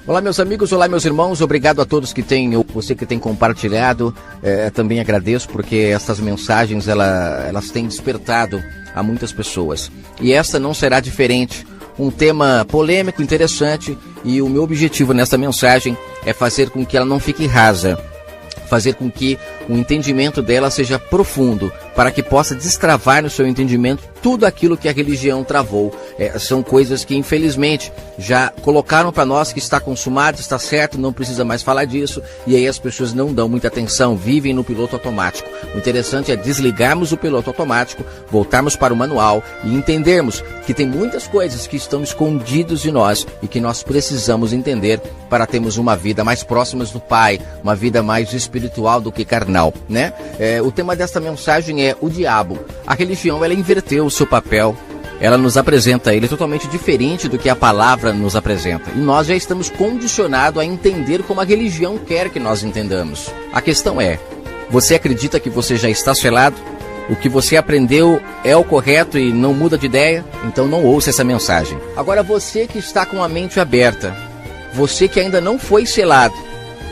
Olá meus amigos, olá meus irmãos, obrigado a todos você que tem compartilhado, também agradeço porque essas mensagens elas têm despertado a muitas pessoas e esta não será diferente, um tema polêmico, interessante, e o meu objetivo nesta mensagem é fazer com que ela não fique rasa, fazer com que o entendimento dela seja profundo, para que possa destravar no seu entendimento tudo aquilo que a religião travou. São coisas que infelizmente já colocaram para nós que está consumado, está certo, não precisa mais falar disso, e aí as pessoas não dão muita atenção, vivem no piloto automático. O interessante é desligarmos o piloto automático, voltarmos para o manual e entendermos que tem muitas coisas que estão escondidas de nós e que nós precisamos entender para termos uma vida mais próxima do Pai, uma vida mais espiritual do que carnal, né? O tema desta mensagem é o diabo. A religião, ela inverteu o seu papel, ela nos apresenta ele totalmente diferente do que a palavra nos apresenta. E nós já estamos condicionados a entender como a religião quer que nós entendamos. A questão é, você acredita que você já está selado? O que você aprendeu é o correto e não muda de ideia? Então não ouça essa mensagem. Agora você que está com a mente aberta, você que ainda não foi selado,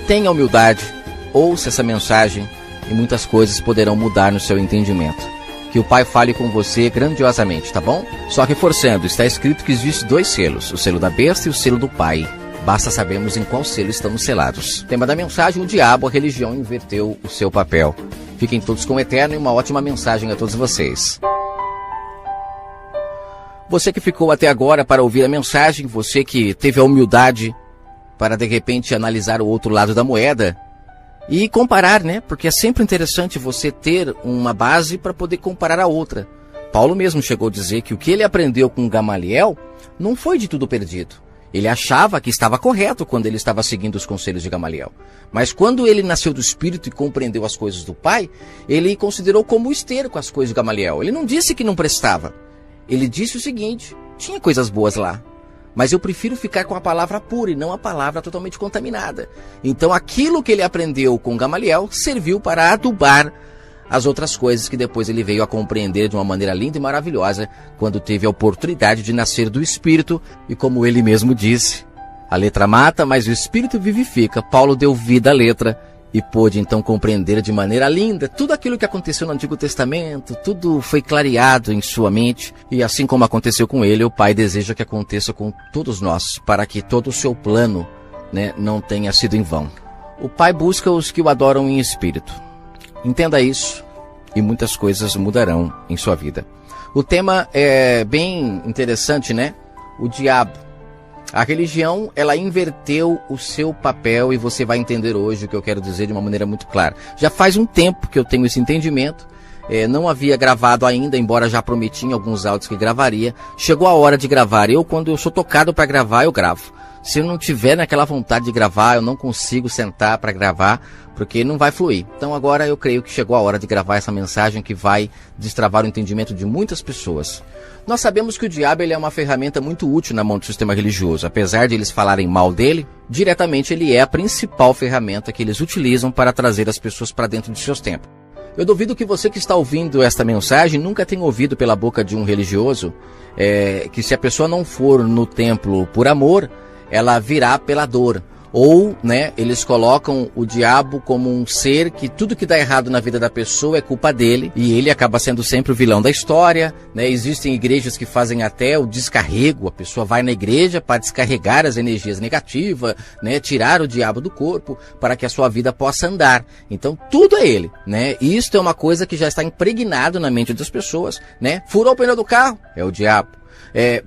tenha humildade, ouça essa mensagem e muitas coisas poderão mudar no seu entendimento. Que o Pai fale com você grandiosamente, tá bom? Só reforçando, está escrito que existe 2 selos, o selo da besta e o selo do Pai. Basta sabermos em qual selo estamos selados. Tema da mensagem, o diabo, a religião inverteu o seu papel. Fiquem todos com o Eterno e uma ótima mensagem a todos vocês. Você que ficou até agora para ouvir a mensagem, você que teve a humildade para de repente analisar o outro lado da moeda e comparar, né? Porque é sempre interessante você ter uma base para poder comparar a outra. Paulo mesmo chegou a dizer que o que ele aprendeu com Gamaliel não foi de tudo perdido. Ele achava que estava correto quando ele estava seguindo os conselhos de Gamaliel. Mas quando ele nasceu do Espírito e compreendeu as coisas do Pai, ele considerou como esterco as coisas de Gamaliel. Ele não disse que não prestava. Ele disse o seguinte, tinha coisas boas lá, mas eu prefiro ficar com a palavra pura e não a palavra totalmente contaminada. Então aquilo que ele aprendeu com Gamaliel serviu para adubar as outras coisas que depois ele veio a compreender de uma maneira linda e maravilhosa quando teve a oportunidade de nascer do Espírito. E como ele mesmo disse, a letra mata, mas o Espírito vivifica. Paulo deu vida à letra e pôde então compreender de maneira linda tudo aquilo que aconteceu no Antigo Testamento, tudo foi clareado em sua mente. E assim como aconteceu com ele, o Pai deseja que aconteça com todos nós, para que todo o seu plano, né, não tenha sido em vão. O Pai busca os que o adoram em espírito. Entenda isso e muitas coisas mudarão em sua vida. O tema é bem interessante, né? O diabo. A religião, ela inverteu o seu papel e você vai entender hoje o que eu quero dizer de uma maneira muito clara. Já faz um tempo que eu tenho esse entendimento. Não havia gravado ainda, embora já prometi em alguns áudios que gravaria. Chegou a hora de gravar. Quando eu sou tocado para gravar, eu gravo. Se eu não tiver naquela vontade de gravar, eu não consigo sentar para gravar, porque não vai fluir. Então agora eu creio que chegou a hora de gravar essa mensagem que vai destravar o entendimento de muitas pessoas. Nós sabemos que o diabo ele é uma ferramenta muito útil na mão do sistema religioso. Apesar de eles falarem mal dele, diretamente ele é a principal ferramenta que eles utilizam para trazer as pessoas para dentro de seus templos. Eu duvido que você que está ouvindo esta mensagem nunca tenha ouvido pela boca de um religioso que se a pessoa não for no templo por amor, ela virá pela dor. Ou, né, eles colocam o diabo como um ser que tudo que dá errado na vida da pessoa é culpa dele, e ele acaba sendo sempre o vilão da história, né? Existem igrejas que fazem até o descarrego, a pessoa vai na igreja para descarregar as energias negativas, né, tirar o diabo do corpo para que a sua vida possa andar. Então tudo é ele, né? E isso é uma coisa que já está impregnado na mente das pessoas, né? Furou o pneu do carro, é o diabo.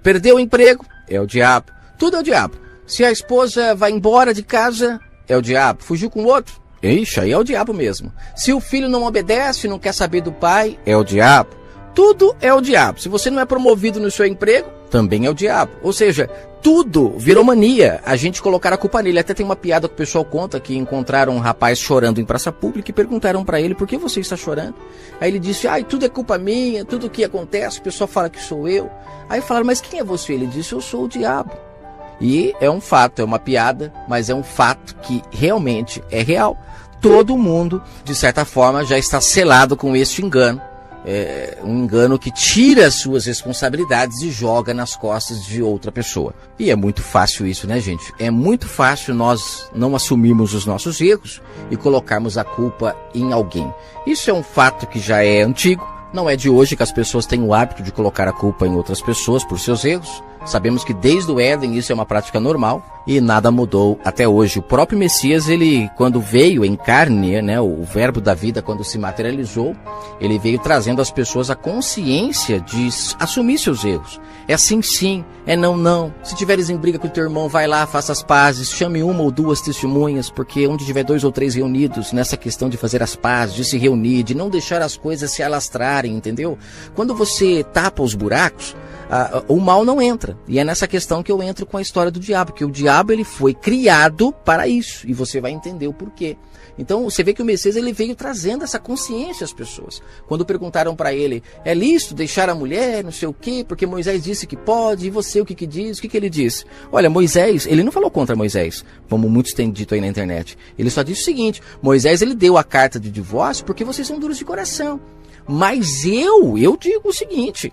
Perdeu o emprego, é o diabo. Tudo é o diabo. Se a esposa vai embora de casa, é o diabo. Fugiu com outro, ixi, aí é o diabo mesmo. Se o filho não obedece, não quer saber do pai, é o diabo. Tudo é o diabo. Se você não é promovido no seu emprego, também é o diabo. Ou seja, tudo virou mania a gente colocar a culpa nele. Até tem uma piada que o pessoal conta que encontraram um rapaz chorando em praça pública e perguntaram para ele, por que você está chorando? Aí ele disse, tudo é culpa minha, tudo que acontece, o pessoal fala que sou eu. Aí falaram, mas quem é você? Ele disse, eu sou o diabo. E é um fato, é uma piada, mas é um fato que realmente é real. Todo mundo, de certa forma, já está selado com este engano, um engano que tira as suas responsabilidades e joga nas costas de outra pessoa. E é muito fácil isso, né, gente? É muito fácil nós não assumirmos os nossos erros e colocarmos a culpa em alguém. Isso é um fato que já é antigo. Não é de hoje que as pessoas têm o hábito de colocar a culpa em outras pessoas por seus erros. Sabemos que desde o Éden isso é uma prática normal e nada mudou até hoje. O próprio Messias, ele, quando veio em carne, né, o verbo da vida, quando se materializou, ele veio trazendo às pessoas a consciência de assumir seus erros. É assim sim, é não não. Se tiveres em briga com o teu irmão, vai lá, faça as pazes, chame uma ou duas testemunhas, porque onde tiver 2 ou 3 reunidos, nessa questão de fazer as pazes, de se reunir, de não deixar as coisas se alastrarem, entendeu? Quando você tapa os buracos, o mal não entra. E é nessa questão que eu entro com a história do diabo, que o diabo ele foi criado para isso, e você vai entender o porquê. Então você vê que o Messias ele veio trazendo essa consciência às pessoas. Quando perguntaram para ele, é lícito deixar a mulher, não sei o quê, porque Moisés disse que pode, e você o que diz? O que ele disse? Olha, Moisés, ele não falou contra Moisés, como muitos têm dito aí na internet. Ele só disse o seguinte: Moisés ele deu a carta de divórcio porque vocês são duros de coração. Mas eu digo o seguinte: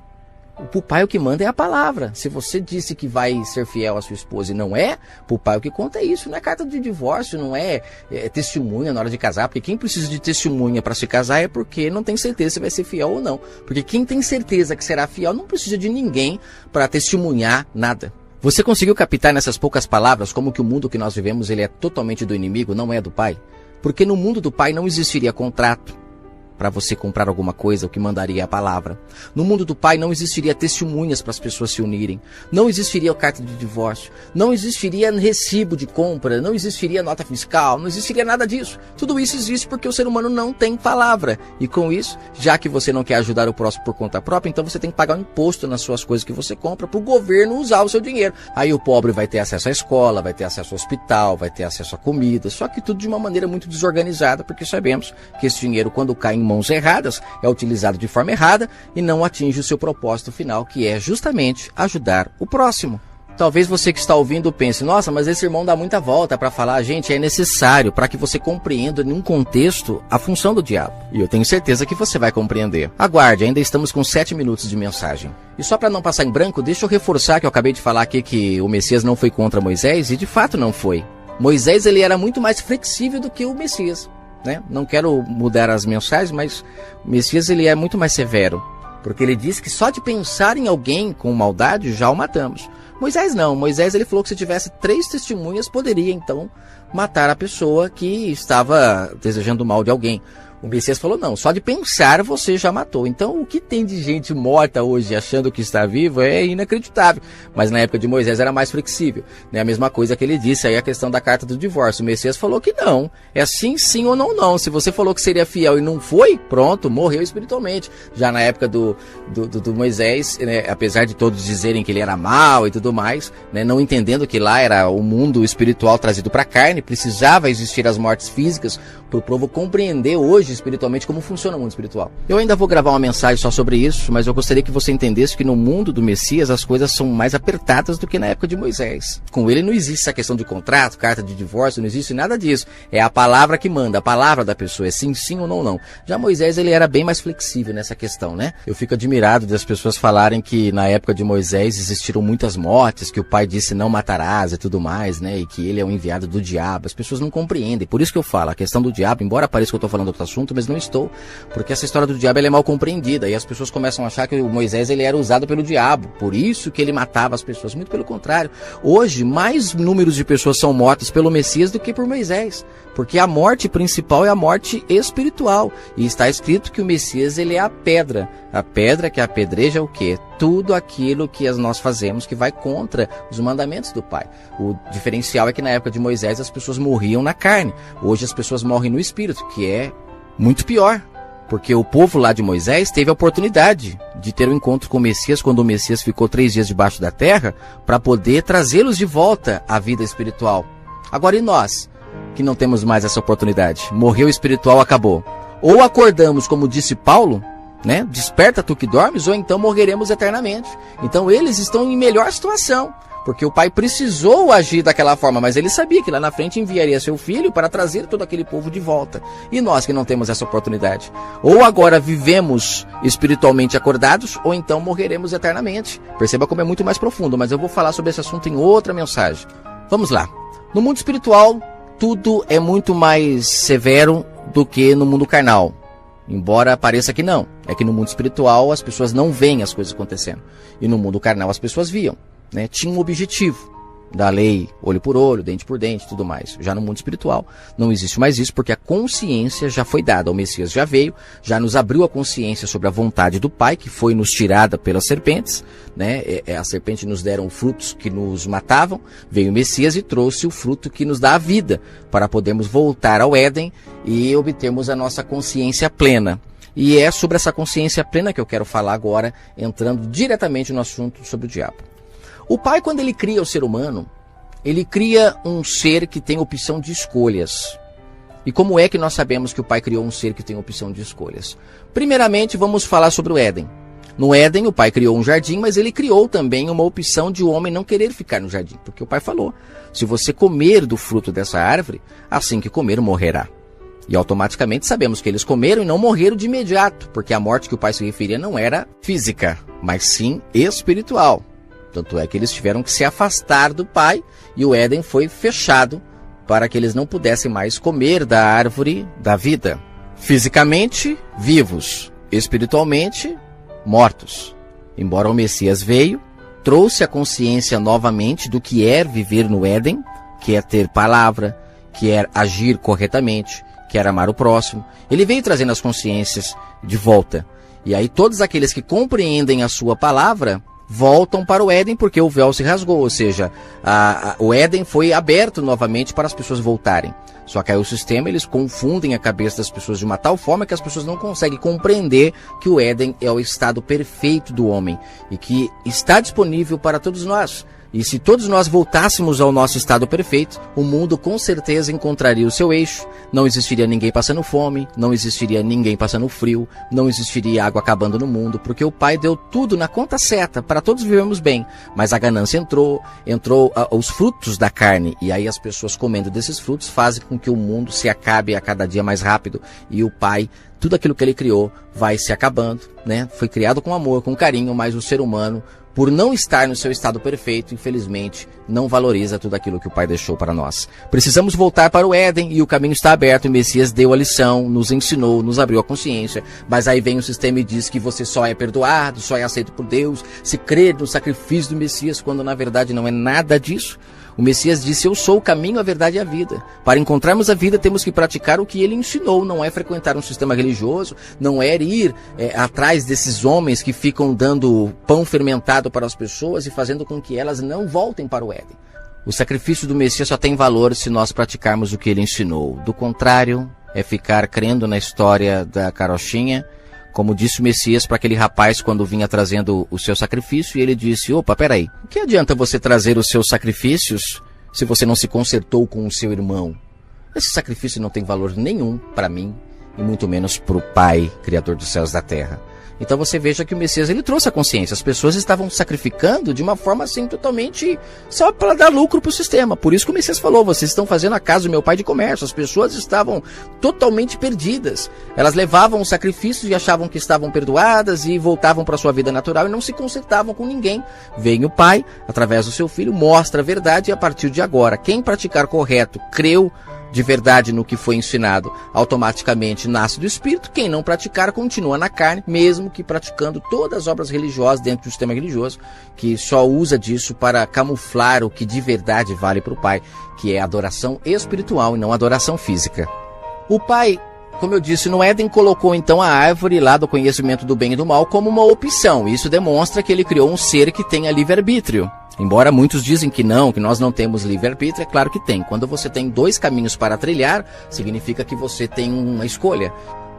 o pai o que manda é a palavra. Se você disse que vai ser fiel à sua esposa e não é, o pai o que conta é isso. Não é carta de divórcio, não é testemunha na hora de casar. Porque quem precisa de testemunha para se casar é porque não tem certeza se vai ser fiel ou não. Porque quem tem certeza que será fiel não precisa de ninguém para testemunhar nada. Você conseguiu captar nessas poucas palavras como que o mundo que nós vivemos ele é totalmente do inimigo, não é do pai? Porque no mundo do pai não existiria contrato para você comprar alguma coisa, o que mandaria a palavra. No mundo do pai não existiria testemunhas para as pessoas se unirem. Não existiria carta de divórcio. Não existiria recibo de compra. Não existiria nota fiscal. Não existiria nada disso. Tudo isso existe porque o ser humano não tem palavra. E com isso, já que você não quer ajudar o próximo por conta própria, então você tem que pagar um imposto nas suas coisas que você compra para o governo usar o seu dinheiro. Aí o pobre vai ter acesso à escola, vai ter acesso ao hospital, vai ter acesso à comida. Só que tudo de uma maneira muito desorganizada, porque sabemos que esse dinheiro, quando cai em mãos erradas, é utilizado de forma errada e não atinge o seu propósito final, que é justamente ajudar o próximo. Talvez você que está ouvindo pense, nossa, mas esse irmão dá muita volta para falar. Gente, é necessário para que você compreenda em um contexto a função do diabo. E eu tenho certeza que você vai compreender. Aguarde, ainda estamos com 7 minutos de mensagem. E só para não passar em branco, deixa eu reforçar que eu acabei de falar aqui que o Messias não foi contra Moisés, e de fato não foi. Moisés ele era muito mais flexível do que o Messias. Né? Não quero mudar as mensagens, mas o Messias ele é muito mais severo, porque ele diz que só de pensar em alguém com maldade já o matamos. Moisés não, Moisés ele falou que se tivesse 3 testemunhas poderia então matar a pessoa que estava desejando o mal de alguém. O Messias falou, não, só de pensar você já matou. Então o que tem de gente morta hoje achando que está vivo é inacreditável. Mas na época de Moisés era mais flexível. Né? A mesma coisa que ele disse aí a questão da carta do divórcio. O Messias falou que não. É sim, sim ou não, não. Se você falou que seria fiel e não foi, pronto, morreu espiritualmente. Já na época do Moisés, né, apesar de todos dizerem que ele era mau e tudo mais, né, não entendendo que lá era o mundo espiritual trazido para a carne, precisava existir as mortes físicas para o povo compreender hoje espiritualmente como funciona o mundo espiritual. Eu ainda vou gravar uma mensagem só sobre isso, mas eu gostaria que você entendesse que no mundo do Messias as coisas são mais apertadas do que na época de Moisés. Com ele não existe essa questão de contrato, carta de divórcio, não existe nada disso. É a palavra que manda, a palavra da pessoa, é sim, sim ou não, não. Já Moisés ele era bem mais flexível nessa questão, né? Eu fico admirado das pessoas falarem que na época de Moisés existiram muitas mortes, que o pai disse não matarás e tudo mais, né? E que ele é o enviado do diabo. As pessoas não compreendem. Por isso que eu falo, a questão do diabo, embora pareça que eu estou falando outro assunto, mas não estou, porque essa história do diabo ela é mal compreendida e as pessoas começam a achar que o Moisés ele era usado pelo diabo, por isso que ele matava as pessoas. Muito pelo contrário, hoje mais números de pessoas são mortas pelo Messias do que por Moisés, porque a morte principal é a morte espiritual, e está escrito que o Messias ele é a pedra que apedreja o quê? Tudo aquilo que nós fazemos que vai contra os mandamentos do Pai. O diferencial é que na época de Moisés as pessoas morriam na carne, hoje as pessoas morrem no espírito, que é muito pior, porque o povo lá de Moisés teve a oportunidade de ter um encontro com o Messias quando o Messias ficou 3 dias debaixo da terra para poder trazê-los de volta à vida espiritual. Agora e nós, que não temos mais essa oportunidade? Morreu o espiritual, acabou. Ou acordamos, como disse Paulo, né? Desperta tu que dormes, ou então morreremos eternamente. Então eles estão em melhor situação. porque o pai precisou agir daquela forma, mas ele sabia que lá na frente enviaria seu filho para trazer todo aquele povo de volta. E nós que não temos essa oportunidade, ou agora vivemos espiritualmente acordados, ou então morreremos eternamente. Perceba como é muito mais profundo, mas eu vou falar sobre esse assunto em outra mensagem. Vamos lá. No mundo espiritual, tudo é muito mais severo do que no mundo carnal. Embora pareça que não. É que no mundo espiritual as pessoas não veem as coisas acontecendo. E no mundo carnal as pessoas viam, né? Tinha um objetivo da lei, olho por olho, dente por dente, tudo mais. Já no mundo espiritual não existe mais isso, porque a consciência já foi dada. O Messias já veio, já nos abriu a consciência sobre a vontade do Pai, que foi nos tirada pelas serpentes, né? As serpentes nos deram frutos que nos matavam, veio o Messias e trouxe o fruto que nos dá a vida, para podermos voltar ao Éden e obtermos a nossa consciência plena. E é sobre essa consciência plena que eu quero falar agora, entrando diretamente no assunto sobre o diabo. O Pai, quando ele cria o ser humano, ele cria um ser que tem opção de escolhas. E como é que nós sabemos que o Pai criou um ser que tem opção de escolhas? Primeiramente, vamos falar sobre o Éden. No Éden, o Pai criou um jardim, mas ele criou também uma opção de o homem não querer ficar no jardim. Porque o Pai falou, se você comer do fruto dessa árvore, assim que comer, morrerá. E automaticamente sabemos que eles comeram e não morreram de imediato, porque a morte que o Pai se referia não era física, mas sim espiritual. Tanto é que eles tiveram que se afastar do Pai e o Éden foi fechado para que eles não pudessem mais comer da árvore da vida. Fisicamente, vivos. Espiritualmente, mortos. Embora o Messias veio, trouxe a consciência novamente do que é viver no Éden, que é ter palavra, que é agir corretamente, que é amar o próximo. Ele veio trazendo as consciências de volta. E aí todos aqueles que compreendem a sua palavra voltam para o Éden porque o véu se rasgou, ou seja, o Éden foi aberto novamente para as pessoas voltarem. Só que aí o sistema, eles confundem a cabeça das pessoas de uma tal forma que as pessoas não conseguem compreender que o Éden é o estado perfeito do homem e que está disponível para todos nós. E se todos nós voltássemos ao nosso estado perfeito, o mundo com certeza encontraria o seu eixo, não existiria ninguém passando fome, não existiria ninguém passando frio, não existiria água acabando no mundo, porque o Pai deu tudo na conta certa para todos vivermos bem. Mas a ganância entrou os frutos da carne, e aí as pessoas comendo desses frutos fazem com que o mundo se acabe a cada dia mais rápido, e o Pai, tudo aquilo que ele criou vai se acabando, né? Foi criado com amor, com carinho, mas o ser humano, por não estar no seu estado perfeito, infelizmente, não valoriza tudo aquilo que o Pai deixou para nós. Precisamos voltar para o Éden e o caminho está aberto. O Messias deu a lição, nos ensinou, nos abriu a consciência. Mas aí vem o sistema e diz que você só é perdoado, só é aceito por Deus, se crer no sacrifício do Messias, quando na verdade não é nada disso. O Messias disse, eu sou o caminho, a verdade e a vida. Para encontrarmos a vida, temos que praticar o que ele ensinou. Não é frequentar um sistema religioso, não é ir atrás desses homens que ficam dando pão fermentado para as pessoas e fazendo com que elas não voltem para o Éden. O sacrifício do Messias só tem valor se nós praticarmos o que ele ensinou. Do contrário, é ficar crendo na história da carochinha, como disse o Messias para aquele rapaz quando vinha trazendo o seu sacrifício, e ele disse, opa, peraí, o que adianta você trazer os seus sacrifícios se você não se consertou com o seu irmão? Esse sacrifício não tem valor nenhum para mim, e muito menos para o Pai, Criador dos céus e da terra. Então você veja que o Messias, ele trouxe a consciência. As pessoas estavam sacrificando de uma forma assim totalmente só para dar lucro para o sistema. Por isso que o Messias falou, vocês estão fazendo a casa do meu pai de comércio. As pessoas estavam totalmente perdidas. Elas levavam os sacrifícios e achavam que estavam perdoadas e voltavam para a sua vida natural e não se consertavam com ninguém. Vem o Pai, através do seu Filho, mostra a verdade e a partir de agora, quem praticar correto, creu de verdade no que foi ensinado, automaticamente nasce do Espírito. Quem não praticar continua na carne, mesmo que praticando todas as obras religiosas dentro do sistema religioso, que só usa disso para camuflar o que de verdade vale para o Pai, que é adoração espiritual e não adoração física. O Pai, como eu disse, no Éden colocou então a árvore lá do conhecimento do bem e do mal como uma opção. Isso demonstra que ele criou um ser que tenha livre-arbítrio. Embora muitos dizem que nós não temos livre-arbítrio, é claro que tem. Quando você tem dois caminhos para trilhar, significa que você tem uma escolha.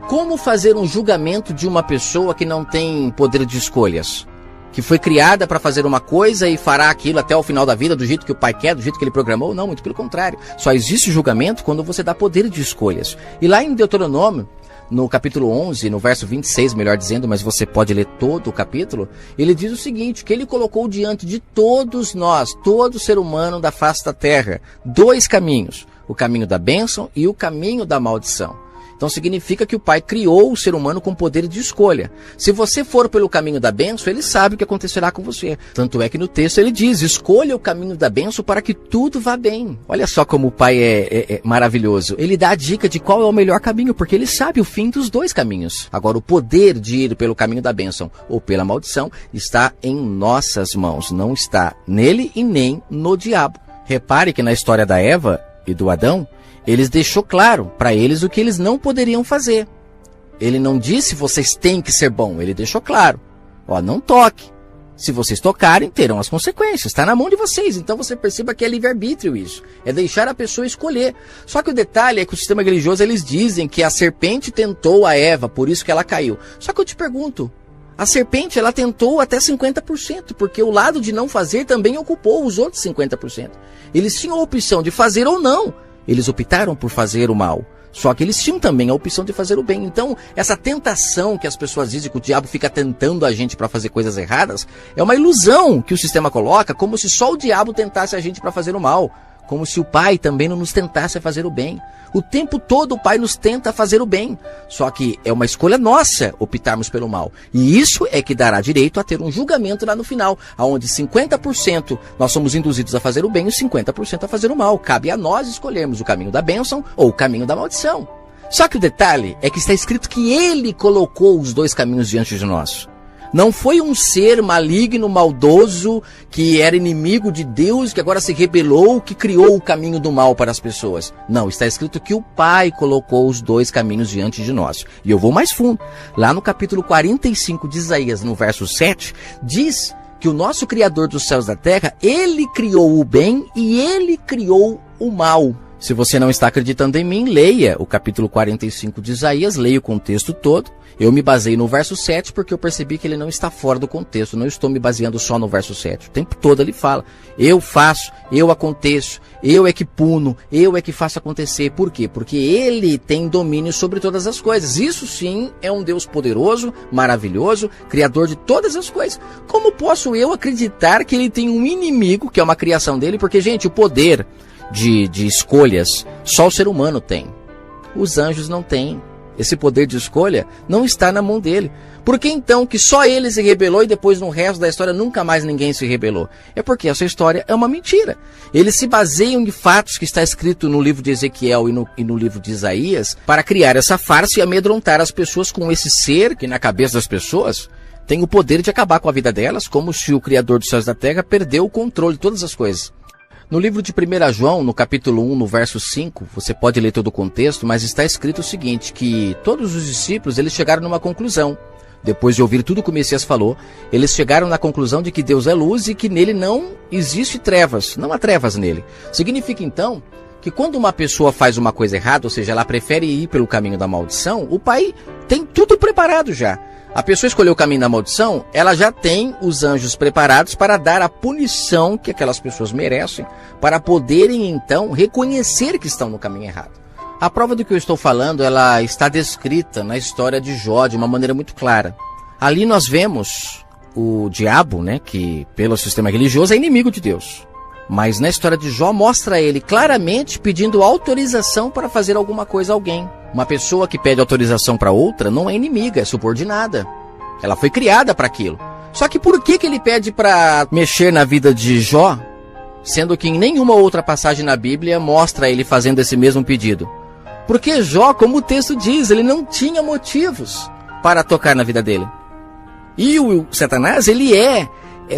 Como fazer um julgamento de uma pessoa que não tem poder de escolhas? Que foi criada para fazer uma coisa e fará aquilo até o final da vida, do jeito que o Pai quer, do jeito que ele programou? Não, muito pelo contrário. Só existe julgamento quando você dá poder de escolhas. E lá em Deuteronômio, no capítulo 11, no verso 26, melhor dizendo, mas você pode ler todo o capítulo, ele diz o seguinte, que ele colocou diante de todos nós, todo ser humano da face da terra, 2 caminhos, o caminho da bênção e o caminho da maldição. Então significa que o Pai criou o ser humano com poder de escolha. Se você for pelo caminho da bênção, ele sabe o que acontecerá com você. Tanto é que no texto ele diz, escolha o caminho da bênção para que tudo vá bem. Olha só como o Pai é maravilhoso. Ele dá a dica de qual é o melhor caminho, porque ele sabe o fim dos 2 caminhos. Agora, o poder de ir pelo caminho da bênção ou pela maldição está em nossas mãos. Não está nele e nem no diabo. Repare que na história da Eva e do Adão, eles deixou claro para eles o que eles não poderiam fazer. Ele não disse, vocês têm que ser bom. Ele deixou claro, ó, não toque. Se vocês tocarem, terão as consequências. Está na mão de vocês. Então você perceba que é livre-arbítrio isso. É deixar a pessoa escolher. Só que o detalhe é que o sistema religioso, eles dizem que a serpente tentou a Eva, por isso que ela caiu. Só que eu te pergunto, a serpente, ela tentou até 50%, porque o lado de não fazer também ocupou os outros 50%. Eles tinham a opção de fazer ou não. Eles optaram por fazer o mal. Só que eles tinham também a opção de fazer o bem. Então, essa tentação que as pessoas dizem que o diabo fica tentando a gente para fazer coisas erradas, é uma ilusão que o sistema coloca, como se só o diabo tentasse a gente para fazer o mal. Como se o Pai também não nos tentasse a fazer o bem. O tempo todo o Pai nos tenta a fazer o bem. Só que é uma escolha nossa optarmos pelo mal. E isso é que dará direito a ter um julgamento lá no final, onde 50% nós somos induzidos a fazer o bem e 50% a fazer o mal. Cabe a nós escolhermos o caminho da bênção ou o caminho da maldição. Só que o detalhe é que está escrito que Ele colocou os 2 caminhos diante de nós. Não foi um ser maligno, maldoso, que era inimigo de Deus, que agora se rebelou, que criou o caminho do mal para as pessoas. Não, está escrito que o Pai colocou os 2 caminhos diante de nós. E eu vou mais fundo. Lá no capítulo 45 de Isaías, no verso 7, diz que o nosso Criador dos céus e da terra, Ele criou o bem e Ele criou o mal. Se você não está acreditando em mim, leia o capítulo 45 de Isaías, leia o contexto todo. Eu me baseei no verso 7 porque eu percebi que ele não está fora do contexto. Não estou me baseando só no verso 7. O tempo todo ele fala, eu faço, eu aconteço, eu é que puno, eu é que faço acontecer. Por quê? Porque ele tem domínio sobre todas as coisas. Isso sim é um Deus poderoso, maravilhoso, criador de todas as coisas. Como posso eu acreditar que ele tem um inimigo, que é uma criação dele? Porque, gente, o poder de escolhas só o ser humano tem. Os anjos não têm. Esse poder de escolha não está na mão dele. Por que então que só ele se rebelou e depois no resto da história nunca mais ninguém se rebelou? É porque essa história é uma mentira. Eles se baseiam em fatos que está escrito no livro de Ezequiel e no livro de Isaías para criar essa farsa e amedrontar as pessoas com esse ser que na cabeça das pessoas tem o poder de acabar com a vida delas, como se o Criador dos céus e da terra perdeu o controle de todas as coisas. No livro de 1 João, no capítulo 1, no verso 5, você pode ler todo o contexto, mas está escrito o seguinte, que todos os discípulos, eles chegaram numa conclusão. Depois de ouvir tudo que o Messias falou, eles chegaram na conclusão de que Deus é luz e que nele não existe trevas, não há trevas nele. Significa então que quando uma pessoa faz uma coisa errada, ou seja, ela prefere ir pelo caminho da maldição, o Pai tem tudo preparado já. A pessoa escolheu o caminho da maldição, ela já tem os anjos preparados para dar a punição que aquelas pessoas merecem, para poderem então reconhecer que estão no caminho errado. A prova do que eu estou falando, ela está descrita na história de Jó de uma maneira muito clara. Ali nós vemos o diabo, né, que pelo sistema religioso é inimigo de Deus. Mas na história de Jó mostra ele claramente pedindo autorização para fazer alguma coisa a alguém. Uma pessoa que pede autorização para outra não é inimiga, é subordinada. Ela foi criada para aquilo. Só que por que ele pede para mexer na vida de Jó, sendo que em nenhuma outra passagem na Bíblia mostra ele fazendo esse mesmo pedido? Porque Jó, como o texto diz, ele não tinha motivos para tocar na vida dele. E o Satanás, ele é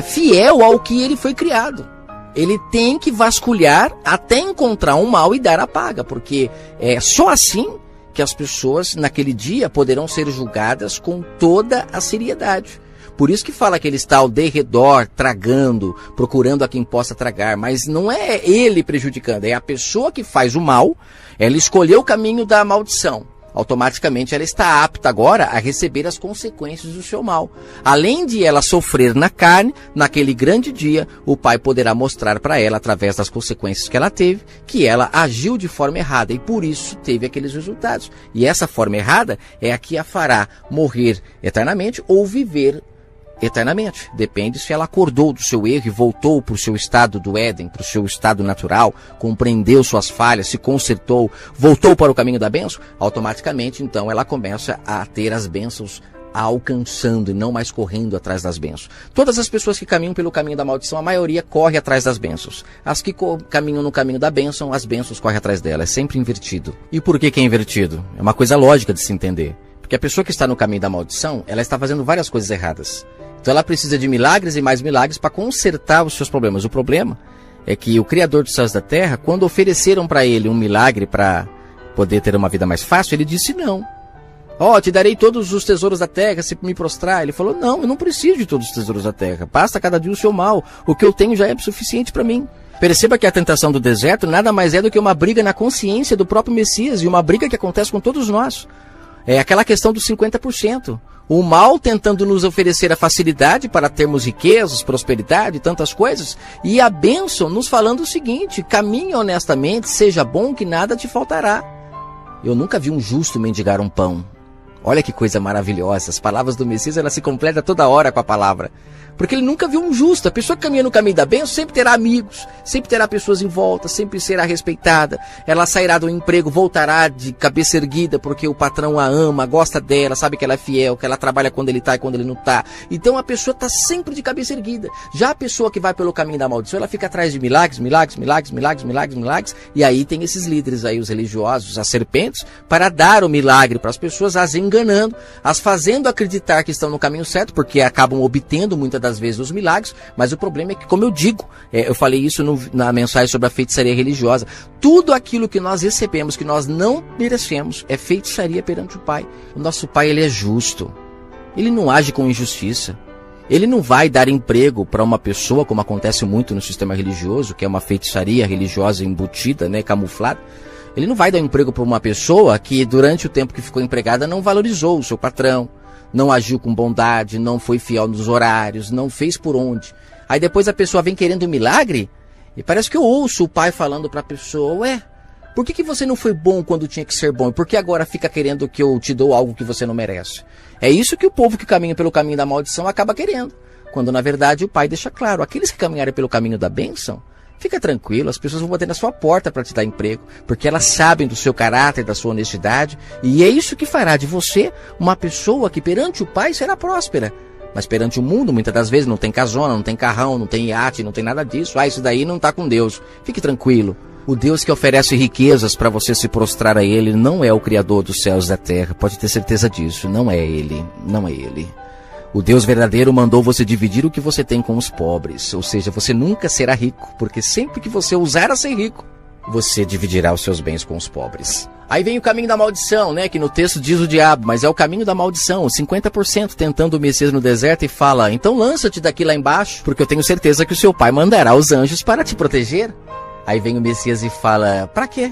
fiel ao que ele foi criado. Ele tem que vasculhar até encontrar um mal e dar a paga, porque é só assim que as pessoas naquele dia poderão ser julgadas com toda a seriedade. Por isso que fala que ele está ao derredor, tragando, procurando a quem possa tragar, mas não é ele prejudicando, é a pessoa que faz o mal, ela escolheu o caminho da maldição. automaticamente ela está apta agora a receber as consequências do seu mal. Além de ela sofrer na carne, naquele grande dia, o Pai poderá mostrar para ela, através das consequências que ela teve, que ela agiu de forma errada e por isso teve aqueles resultados. E essa forma errada é a que a fará morrer eternamente ou viver eternamente. Depende se ela acordou do seu erro e voltou para o seu estado do Éden, para o seu estado natural, compreendeu suas falhas, se consertou, voltou para o caminho da bênção, automaticamente então ela começa a ter as bênçãos alcançando e não mais correndo atrás das bênçãos. Todas as pessoas que caminham pelo caminho da maldição, a maioria corre atrás das bênçãos. As que caminham no caminho da bênção, as bênçãos correm atrás dela. É sempre invertido. E por que é invertido? É uma coisa lógica de se entender. Porque a pessoa que está no caminho da maldição, ela está fazendo várias coisas erradas. Então ela precisa de milagres e mais milagres para consertar os seus problemas. O problema é que o Criador dos céus e da terra, quando ofereceram para ele um milagre para poder ter uma vida mais fácil, ele disse não. Te darei todos os tesouros da terra se me prostrar. Ele falou, não, eu não preciso de todos os tesouros da terra. Basta cada dia o seu mal. O que eu tenho já é suficiente para mim. Perceba que a tentação do deserto nada mais é do que uma briga na consciência do próprio Messias e uma briga que acontece com todos nós. É aquela questão dos 50%. O mal tentando nos oferecer a facilidade para termos riquezas, prosperidade e tantas coisas. E a bênção nos falando o seguinte, caminhe honestamente, seja bom que nada te faltará. Eu nunca vi um justo mendigar um pão. Olha que coisa maravilhosa. As palavras do Messias, ela se completa toda hora com a palavra. Porque ele nunca viu um justo. A pessoa que caminha no caminho da bênção sempre terá amigos, sempre terá pessoas em volta, sempre será respeitada. Ela sairá do emprego, voltará de cabeça erguida, porque o patrão a ama, gosta dela, sabe que ela é fiel, que ela trabalha quando ele está e quando ele não está. Então a pessoa está sempre de cabeça erguida. Já a pessoa que vai pelo caminho da maldição, ela fica atrás de milagres, e aí tem esses líderes aí, os religiosos, as serpentes, para dar o milagre para as pessoas, as enganando, as fazendo acreditar que estão no caminho certo, porque acabam obtendo muitas das vezes os milagres, mas o problema é que, como eu digo, eu falei isso na mensagem sobre a feitiçaria religiosa, tudo aquilo que nós recebemos, que nós não merecemos, é feitiçaria perante o Pai. O nosso Pai, ele é justo, ele não age com injustiça, ele não vai dar emprego para uma pessoa, como acontece muito no sistema religioso, que é uma feitiçaria religiosa embutida, camuflada. Ele não vai dar emprego para uma pessoa que durante o tempo que ficou empregada não valorizou o seu patrão, não agiu com bondade, não foi fiel nos horários, não fez por onde. Aí depois a pessoa vem querendo um milagre e parece que eu ouço o Pai falando para a pessoa, por que você não foi bom quando tinha que ser bom? E por que agora fica querendo que eu te dou algo que você não merece? É isso que o povo que caminha pelo caminho da maldição acaba querendo. Quando na verdade o Pai deixa claro, aqueles que caminharem pelo caminho da bênção, fica tranquilo, as pessoas vão bater na sua porta para te dar emprego, porque elas sabem do seu caráter, da sua honestidade, e é isso que fará de você uma pessoa que perante o Pai será próspera. Mas perante o mundo, muitas das vezes, não tem casona, não tem carrão, não tem iate, não tem nada disso. Isso daí não está com Deus. Fique tranquilo. O Deus que oferece riquezas para você se prostrar a Ele não é o Criador dos céus e da terra. Pode ter certeza disso. Não é Ele. Não é Ele. O Deus verdadeiro mandou você dividir o que você tem com os pobres. Ou seja, você nunca será rico, porque sempre que você ousar a ser rico, você dividirá os seus bens com os pobres. Aí vem o caminho da maldição, que no texto diz o diabo, mas é o caminho da maldição, 50% tentando o Messias no deserto e fala, então lança-te daqui lá embaixo, porque eu tenho certeza que o seu pai mandará os anjos para te proteger. Aí vem o Messias e fala, para quê?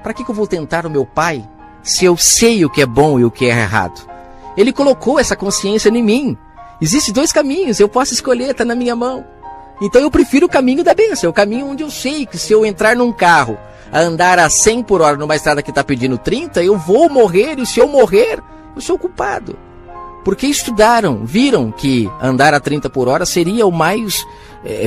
Para que eu vou tentar o meu pai, se eu sei o que é bom e o que é errado? Ele colocou essa consciência em mim. Existem dois caminhos, eu posso escolher, está na minha mão. Então eu prefiro o caminho da bênção, o caminho onde eu sei que se eu entrar num carro, a andar a 100 por hora numa estrada que está pedindo 30, eu vou morrer, e se eu morrer, eu sou o culpado. Porque estudaram, viram que andar a 30 por hora seria o mais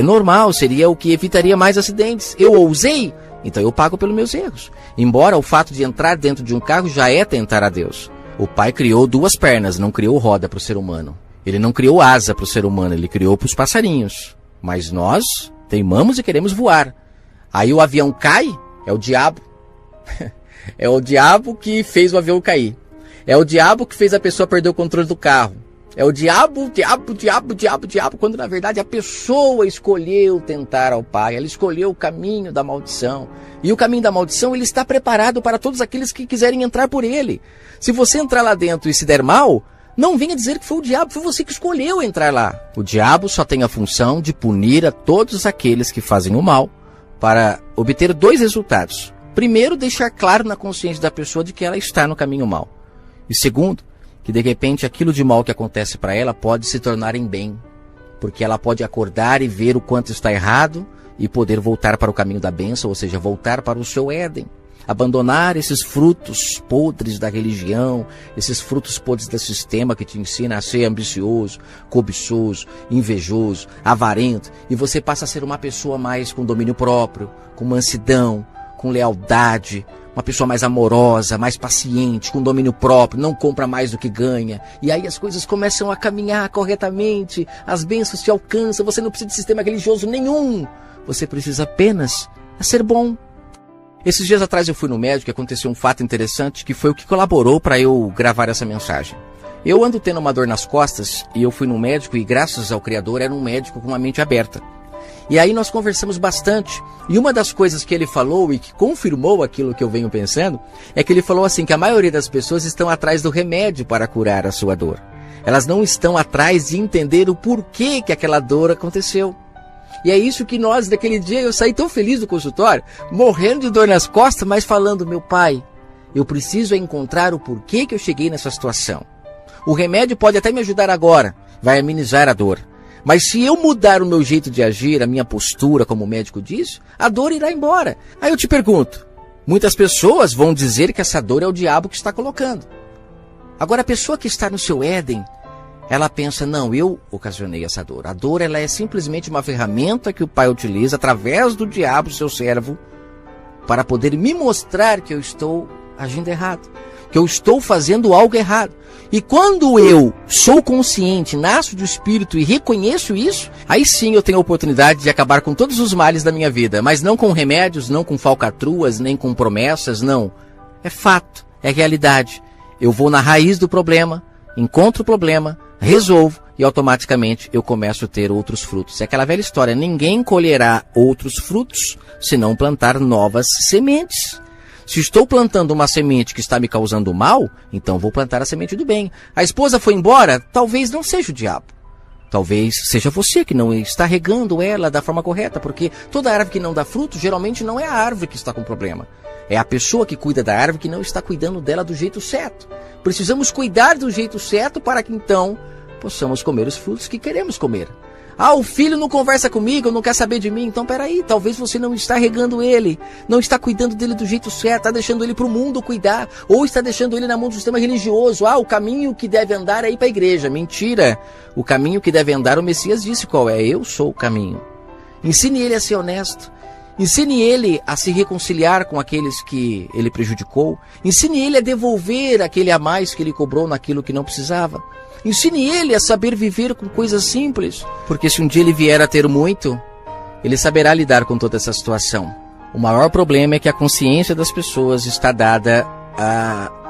normal, seria o que evitaria mais acidentes. Eu ousei, então eu pago pelos meus erros. Embora o fato de entrar dentro de um carro já é tentar a Deus. O Pai criou duas pernas, não criou roda para o ser humano. Ele não criou asa para o ser humano, ele criou para os passarinhos. Mas nós teimamos e queremos voar. Aí o avião cai, é o diabo. É o diabo que fez o avião cair. É o diabo que fez a pessoa perder o controle do carro. É o diabo, quando na verdade a pessoa escolheu tentar ao Pai. Ela escolheu o caminho da maldição. E o caminho da maldição, ele está preparado para todos aqueles que quiserem entrar por ele. Se você entrar lá dentro e se der mal, não venha dizer que foi o diabo, foi você que escolheu entrar lá. O diabo só tem a função de punir a todos aqueles que fazem o mal para obter dois resultados. primeiro, deixar claro na consciência da pessoa de que ela está no caminho mau. E segundo, que de repente aquilo de mal que acontece para ela pode se tornar em bem, porque ela pode acordar e ver o quanto está errado e poder voltar para o caminho da bênção, ou seja, voltar para o seu Éden. Abandonar esses frutos podres da religião, esses frutos podres do sistema que te ensina a ser ambicioso, cobiçoso, invejoso, avarento, e você passa a ser uma pessoa mais com domínio próprio, com mansidão, com lealdade, uma pessoa mais amorosa, mais paciente, com domínio próprio, não compra mais do que ganha. E aí as coisas começam a caminhar corretamente, as bênçãos te alcançam, você não precisa de sistema religioso nenhum. Você precisa apenas ser bom. Esses dias atrás eu fui no médico e aconteceu um fato interessante que foi o que colaborou para eu gravar essa mensagem. Eu ando tendo uma dor nas costas e eu fui no médico e graças ao Criador era um médico com uma mente aberta. E aí nós conversamos bastante e uma das coisas que ele falou e que confirmou aquilo que eu venho pensando é que ele falou assim que a maioria das pessoas estão atrás do remédio para curar a sua dor. Elas não estão atrás de entender o porquê que aquela dor aconteceu. E é isso que nós, daquele dia, eu saí tão feliz do consultório, morrendo de dor nas costas, mas falando, meu pai, eu preciso encontrar o porquê que eu cheguei nessa situação. O remédio pode até me ajudar agora, vai amenizar a dor. Mas se eu mudar o meu jeito de agir, a minha postura, como o médico diz, a dor irá embora. Aí eu te pergunto, muitas pessoas vão dizer que essa dor é o diabo que está colocando. Agora a pessoa que está no seu Éden, ela pensa, não, eu ocasionei essa dor. A dor ela é simplesmente uma ferramenta que o Pai utiliza através do diabo, seu servo, para poder me mostrar que eu estou agindo errado, que eu estou fazendo algo errado. E quando eu sou consciente, nasço do Espírito e reconheço isso, aí sim eu tenho a oportunidade de acabar com todos os males da minha vida, mas não com remédios, não com falcatruas, nem com promessas, não. É fato, é realidade. Eu vou na raiz do problema, encontro o problema, resolvo e automaticamente eu começo a ter outros frutos. É aquela velha história, ninguém colherá outros frutos se não plantar novas sementes. Se estou plantando uma semente que está me causando mal, então vou plantar a semente do bem. A esposa foi embora, talvez não seja o diabo. Talvez seja você que não está regando ela da forma correta, porque toda árvore que não dá fruto, geralmente não é a árvore que está com problema. É a pessoa que cuida da árvore que não está cuidando dela do jeito certo. Precisamos cuidar do jeito certo para que então possamos comer os frutos que queremos comer. Ah, o filho não conversa comigo, não quer saber de mim. Então peraí, talvez você não está regando ele, não está cuidando dele do jeito certo, está deixando ele para o mundo cuidar, ou está deixando ele na mão do sistema religioso. Ah, o caminho que deve andar é ir para a igreja. Mentira, o caminho que deve andar, o Messias disse qual é, eu sou o caminho. Ensine ele a ser honesto, ensine ele a se reconciliar com aqueles que ele prejudicou, ensine ele a devolver aquele a mais que ele cobrou naquilo que não precisava. Ensine ele a saber viver com coisas simples, porque se um dia ele vier a ter muito, ele saberá lidar com toda essa situação. O maior problema é que a consciência das pessoas está dada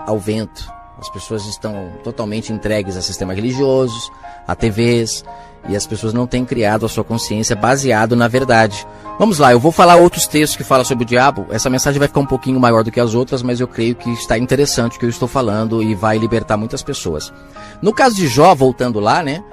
ao vento. As pessoas estão totalmente entregues a sistemas religiosos, a TVs, e as pessoas não têm criado a sua consciência baseado na verdade. Vamos lá, eu vou falar outros textos que falam sobre o diabo. Essa mensagem vai ficar um pouquinho maior do que as outras, mas eu creio que está interessante o que eu estou falando e vai libertar muitas pessoas. No caso de Jó, voltando lá, né?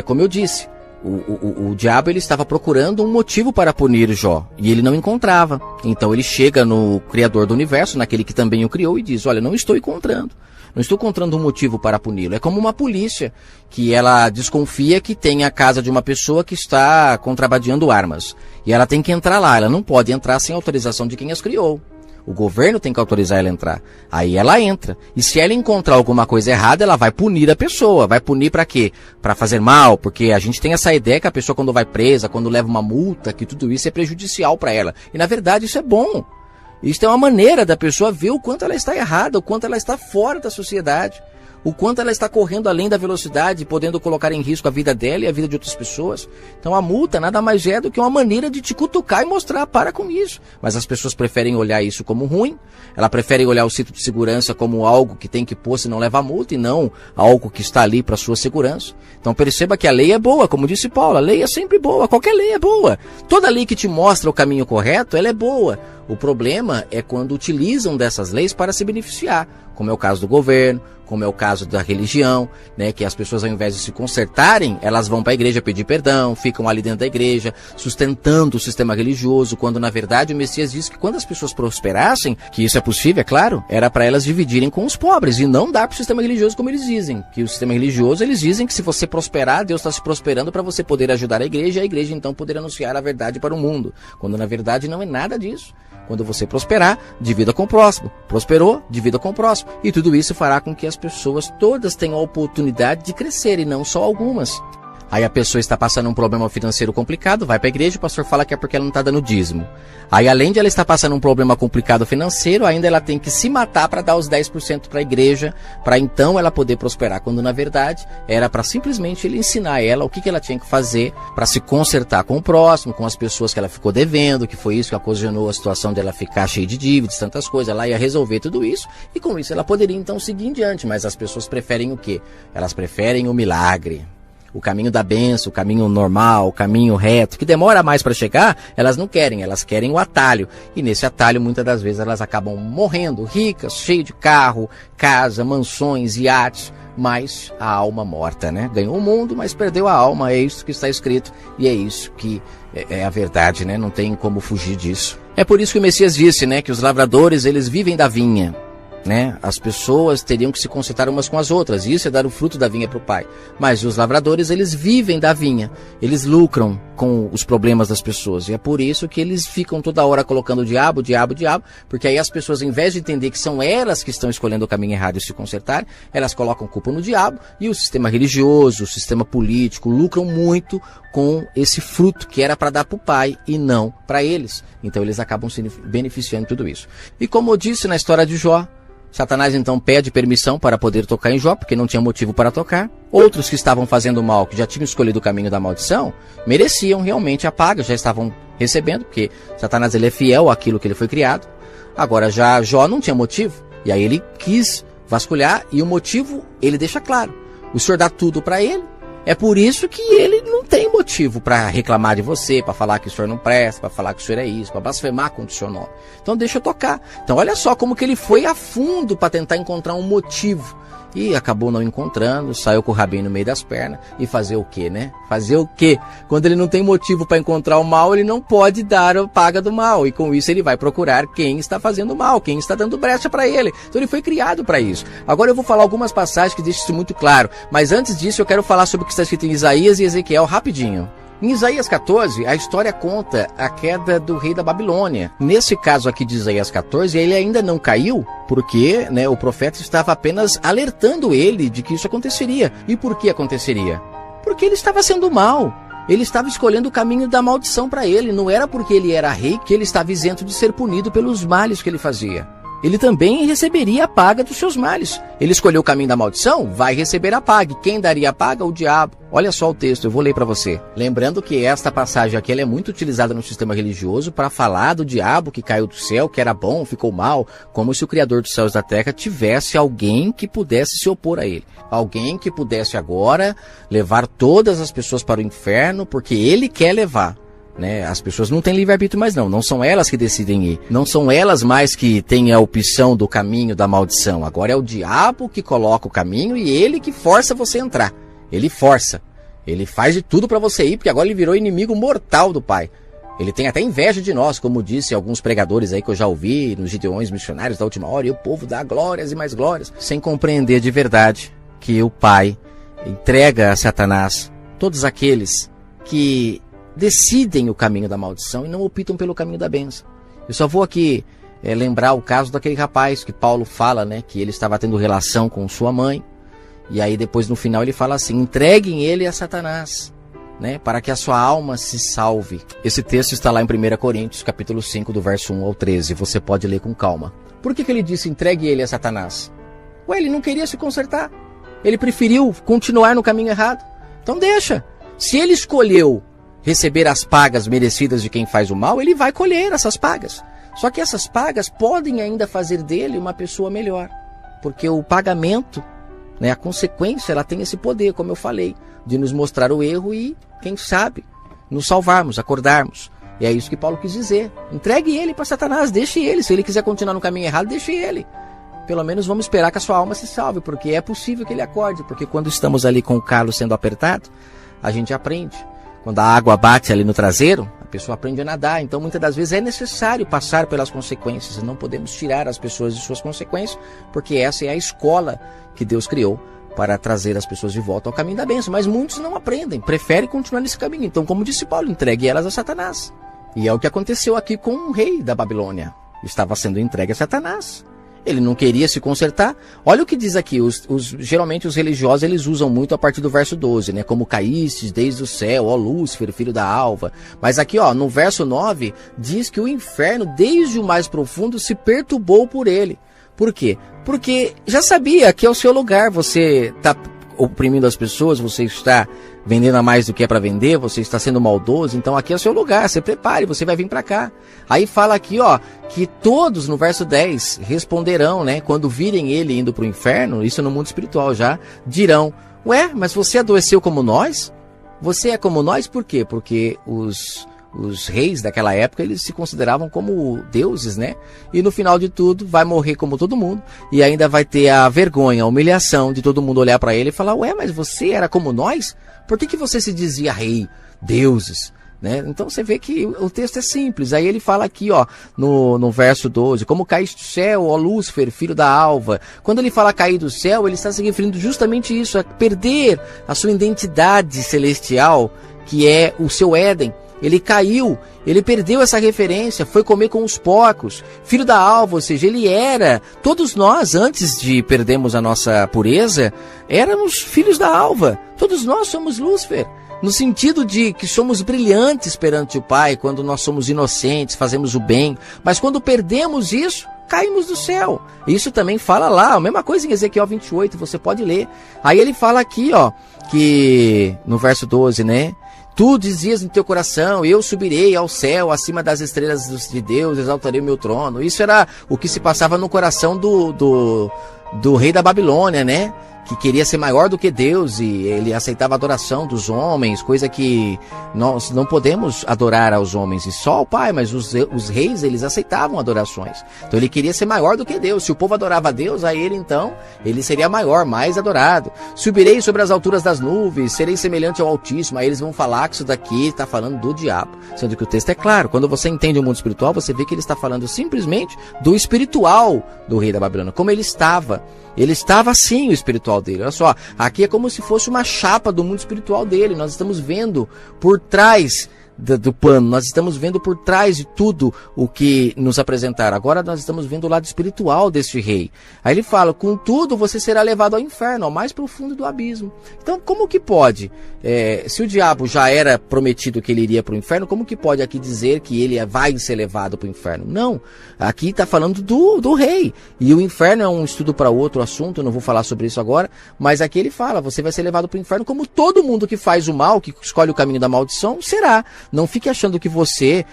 Como eu disse, o diabo ele estava procurando um motivo para punir Jó e ele não encontrava. Então ele chega no Criador do Universo, naquele que também o criou, e diz, olha, não estou encontrando. Não estou encontrando um motivo para puni-lo. É como uma polícia que ela desconfia que tem a casa de uma pessoa que está contrabandeando armas. E ela tem que entrar lá. Ela não pode entrar sem autorização de quem as criou. O governo tem que autorizar ela a entrar. Aí ela entra. E se ela encontrar alguma coisa errada, ela vai punir a pessoa. Vai punir para quê? Para fazer mal. Porque a gente tem essa ideia que a pessoa quando vai presa, quando leva uma multa, que tudo isso é prejudicial para ela. E na verdade isso é bom. Isso é uma maneira da pessoa ver o quanto ela está errada, o quanto ela está fora da sociedade, o quanto ela está correndo além da velocidade, podendo colocar em risco a vida dela e a vida de outras pessoas. Então a multa nada mais é do que uma maneira de te cutucar e mostrar, para com isso. Mas as pessoas preferem olhar isso como ruim, ela prefere olhar o cinto de segurança como algo que tem que pôr se não levar multa e não algo que está ali para sua segurança. Então perceba que a lei é boa, como disse Paulo, a lei é sempre boa, qualquer lei é boa. Toda lei que te mostra o caminho correto, ela é boa. O problema é quando utilizam dessas leis para se beneficiar, como é o caso do governo, como é o caso da religião, né, que as pessoas ao invés de se consertarem, elas vão para a igreja pedir perdão, ficam ali dentro da igreja, sustentando o sistema religioso, quando na verdade o Messias disse que quando as pessoas prosperassem, que isso é possível, é claro, era para elas dividirem com os pobres e não dar para o sistema religioso como eles dizem, que o sistema religioso, eles dizem que se você prosperar, Deus está se prosperando para você poder ajudar a igreja e a igreja então poder anunciar a verdade para o mundo, quando na verdade não é nada disso. Quando você prosperar, divida com o próximo. Prosperou, divida com o próximo. E tudo isso fará com que as pessoas todas tenham a oportunidade de crescer e não só algumas. Aí a pessoa está passando um problema financeiro complicado, vai para a igreja, o pastor fala que é porque ela não está dando dízimo. Aí além de ela estar passando um problema complicado financeiro, ainda ela tem que se matar para dar os 10% para a igreja, para então ela poder prosperar. Quando na verdade era para simplesmente ele ensinar ela o que ela tinha que fazer para se consertar com o próximo, com as pessoas que ela ficou devendo, que foi isso que ocasionou a situação dela ficar cheia de dívidas, tantas coisas. Ela ia resolver tudo isso e com isso ela poderia então seguir em diante. Mas as pessoas preferem o quê? Elas preferem o milagre. O caminho da bênção, o caminho normal, o caminho reto, que demora mais para chegar, elas não querem, elas querem o atalho. E nesse atalho, muitas das vezes, elas acabam morrendo, ricas, cheias de carro, casa, mansões, iates, mas a alma morta, né? Ganhou o mundo, mas perdeu a alma, é isso que está escrito, e é isso que é a verdade, né? Não tem como fugir disso. É por isso que o Messias disse, né, que os lavradores, eles vivem da vinha. Né? As pessoas teriam que se consertar umas com as outras, isso é dar o fruto da vinha para o Pai. Mas os lavradores, eles vivem da vinha, eles lucram com os problemas das pessoas, e é por isso que eles ficam toda hora colocando o diabo, porque aí as pessoas, em vez de entender que são elas que estão escolhendo o caminho errado e se consertar, elas colocam culpa no diabo, e o sistema religioso, o sistema político lucram muito com esse fruto que era para dar para o Pai e não para eles. Então eles acabam se beneficiando de tudo isso. E como eu disse na história de Jó, Satanás então pede permissão para poder tocar em Jó, porque não tinha motivo para tocar. Outros que estavam fazendo mal, que já tinham escolhido o caminho da maldição, mereciam realmente a paga, já estavam recebendo, porque Satanás ele é fiel àquilo que ele foi criado. Agora já Jó não tinha motivo, e aí ele quis vasculhar, e o motivo ele deixa claro. O Senhor dá tudo para ele, é por isso que ele não tem motivo para reclamar de você, para falar que o senhor não presta, para falar que o senhor é isso, para blasfemar contra o seu nome. Então deixa eu tocar. Então olha só como que ele foi a fundo para tentar encontrar um motivo. E acabou não encontrando, saiu com o rabinho no meio das pernas. E fazer o quê, né? Fazer o quê? Quando ele não tem motivo para encontrar o mal, ele não pode dar a paga do mal. E com isso ele vai procurar quem está fazendo mal, quem está dando brecha para ele. Então ele foi criado para isso. Agora eu vou falar algumas passagens que deixam isso muito claro. Mas antes disso eu quero falar sobre o que está escrito em Isaías e Ezequiel rapidinho. Em Isaías 14, a história conta a queda do rei da Babilônia. Nesse caso aqui de Isaías 14, ele ainda não caiu, porque né, o profeta estava apenas alertando ele de que isso aconteceria. E por que aconteceria? Porque ele estava sendo mal. Ele estava escolhendo o caminho da maldição para ele. Não era porque ele era rei que ele estava isento de ser punido pelos males que ele fazia. Ele também receberia a paga dos seus males. Ele escolheu o caminho da maldição, vai receber a paga. E quem daria a paga? O diabo. Olha só o texto, eu vou ler para você. Lembrando que esta passagem aqui ela é muito utilizada no sistema religioso para falar do diabo que caiu do céu, que era bom, ficou mal, como se o Criador dos céus e da terra tivesse alguém que pudesse se opor a ele. Alguém que pudesse agora levar todas as pessoas para o inferno, porque ele quer levar. Né? As pessoas não têm livre-arbítrio mais não são elas que decidem ir, não são elas mais que têm a opção do caminho da maldição, agora é o diabo que coloca o caminho e ele que força você a entrar, ele força, ele faz de tudo para você ir, porque agora ele virou inimigo mortal do Pai, ele tem até inveja de nós, como disse alguns pregadores aí que eu já ouvi, nos Gideões missionários da última hora, e o povo dá glórias e mais glórias, sem compreender de verdade que o Pai entrega a Satanás todos aqueles que decidem o caminho da maldição e não optam pelo caminho da bênção. Eu só vou aqui lembrar o caso daquele rapaz que Paulo fala, né, que ele estava tendo relação com sua mãe, e aí depois no final ele fala assim, entreguem ele a Satanás, né, para que a sua alma se salve. Esse texto está lá em 1 Coríntios, capítulo 5, do verso 1 ao 13, você pode ler com calma. Por que ele disse entregue ele a Satanás? Ué, ele não queria se consertar, ele preferiu continuar no caminho errado, então deixa. Se ele escolheu receber as pagas merecidas de quem faz o mal, ele vai colher essas pagas. Só que essas pagas podem ainda fazer dele uma pessoa melhor. Porque o pagamento, né, a consequência, ela tem esse poder, como eu falei, de nos mostrar o erro e, quem sabe, nos salvarmos, acordarmos. E é isso que Paulo quis dizer. Entregue ele para Satanás, deixe ele. Se ele quiser continuar no caminho errado, deixe ele. pelo menos vamos esperar que a sua alma se salve, porque é possível que ele acorde, porque quando estamos ali com o calo sendo apertado, a gente aprende. Quando a água bate ali no traseiro, a pessoa aprende a nadar. Então, muitas das vezes é necessário passar pelas consequências. E não podemos tirar as pessoas de suas consequências, porque essa é a escola que Deus criou para trazer as pessoas de volta ao caminho da bênção. Mas muitos não aprendem, preferem continuar nesse caminho. Então, como disse Paulo, entregue elas a Satanás. E é o que aconteceu aqui com o rei da Babilônia. Estava sendo entregue a Satanás. Ele não queria se consertar. Olha o que diz aqui, geralmente os religiosos eles usam muito a partir do verso 12, né? Como caístes desde o céu, ó Lúcifer, filho da alva. Mas aqui, ó, no verso 9, diz que o inferno, desde o mais profundo, se perturbou por ele. Por quê? Porque já sabia que é o seu lugar, você está oprimindo as pessoas, você está vendendo a mais do que é para vender, você está sendo maldoso, então aqui é o seu lugar, se prepare, você vai vir para cá. Aí fala aqui, ó, que todos, no verso 10, responderão, né, quando virem ele indo para o inferno, isso no mundo espiritual já, dirão, ué, mas você adoeceu como nós? Você é como nós, por quê? Porque os reis daquela época, eles se consideravam como deuses, né? E no final de tudo, vai morrer como todo mundo. E ainda vai ter a vergonha, a humilhação de todo mundo olhar para ele e falar, ué, mas você era como nós? Por que você se dizia rei, deuses? Né? Então você vê que o texto é simples. Aí ele fala aqui, ó, no verso 12, como caíste do céu, ó Lúcifer, filho da alva. Quando ele fala cair do céu, ele está se referindo justamente isso, a perder a sua identidade celestial, que é o seu Éden. Ele caiu, ele perdeu essa referência, foi comer com os porcos, filho da alva, ou seja, ele era, todos nós, antes de perdermos a nossa pureza, éramos filhos da alva, todos nós somos Lúcifer, no sentido de que somos brilhantes perante o Pai, quando nós somos inocentes, fazemos o bem, mas quando perdemos isso, caímos do céu. Isso também fala lá, a mesma coisa em Ezequiel 28, você pode ler. Aí ele fala aqui, ó, que no verso 12, né? Tu dizias no teu coração, eu subirei ao céu, acima das estrelas de Deus, exaltarei o meu trono. Isso era o que se passava no coração do rei da Babilônia, né? Que queria ser maior do que Deus e ele aceitava a adoração dos homens, coisa que nós não podemos adorar aos homens, e só ao Pai, mas os reis, eles aceitavam adorações. Então ele queria ser maior do que Deus. Se o povo adorava a Deus, a ele então, ele seria maior, mais adorado. Subirei sobre as alturas das nuvens, serei semelhante ao Altíssimo. Aí eles vão falar que isso daqui está falando do diabo, sendo que o texto é claro. Quando você entende o mundo espiritual, você vê que ele está falando simplesmente do espiritual do rei da Babilônia, como ele estava. Ele estava assim, o espiritual dele. Olha só, aqui é como se fosse uma chapa do mundo espiritual dele. Nós estamos vendo por trás do pano, nós estamos vendo por trás de tudo o que nos apresentaram. Agora nós estamos vendo o lado espiritual deste rei. Aí ele fala, contudo você será levado ao inferno, ao mais profundo do abismo. Então como que pode, se o diabo já era prometido que ele iria para o inferno, como que pode aqui dizer que ele vai ser levado para o inferno? Não, aqui está falando do rei, e o inferno é um estudo para outro assunto, eu não vou falar sobre isso agora, mas aqui ele fala, você vai ser levado para o inferno como todo mundo que faz o mal, que escolhe o caminho da maldição, será. Não fique achando que você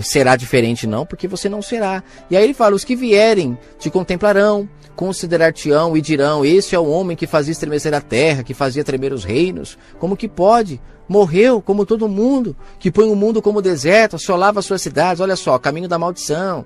será diferente, não, porque você não será. E aí ele fala, os que vierem te contemplarão, considerar-te-ão e dirão, este é o homem que fazia estremecer a terra, que fazia tremer os reinos. Como que pode? Morreu como todo mundo, que põe o mundo como deserto, assolava as suas cidades. Olha só, caminho da maldição,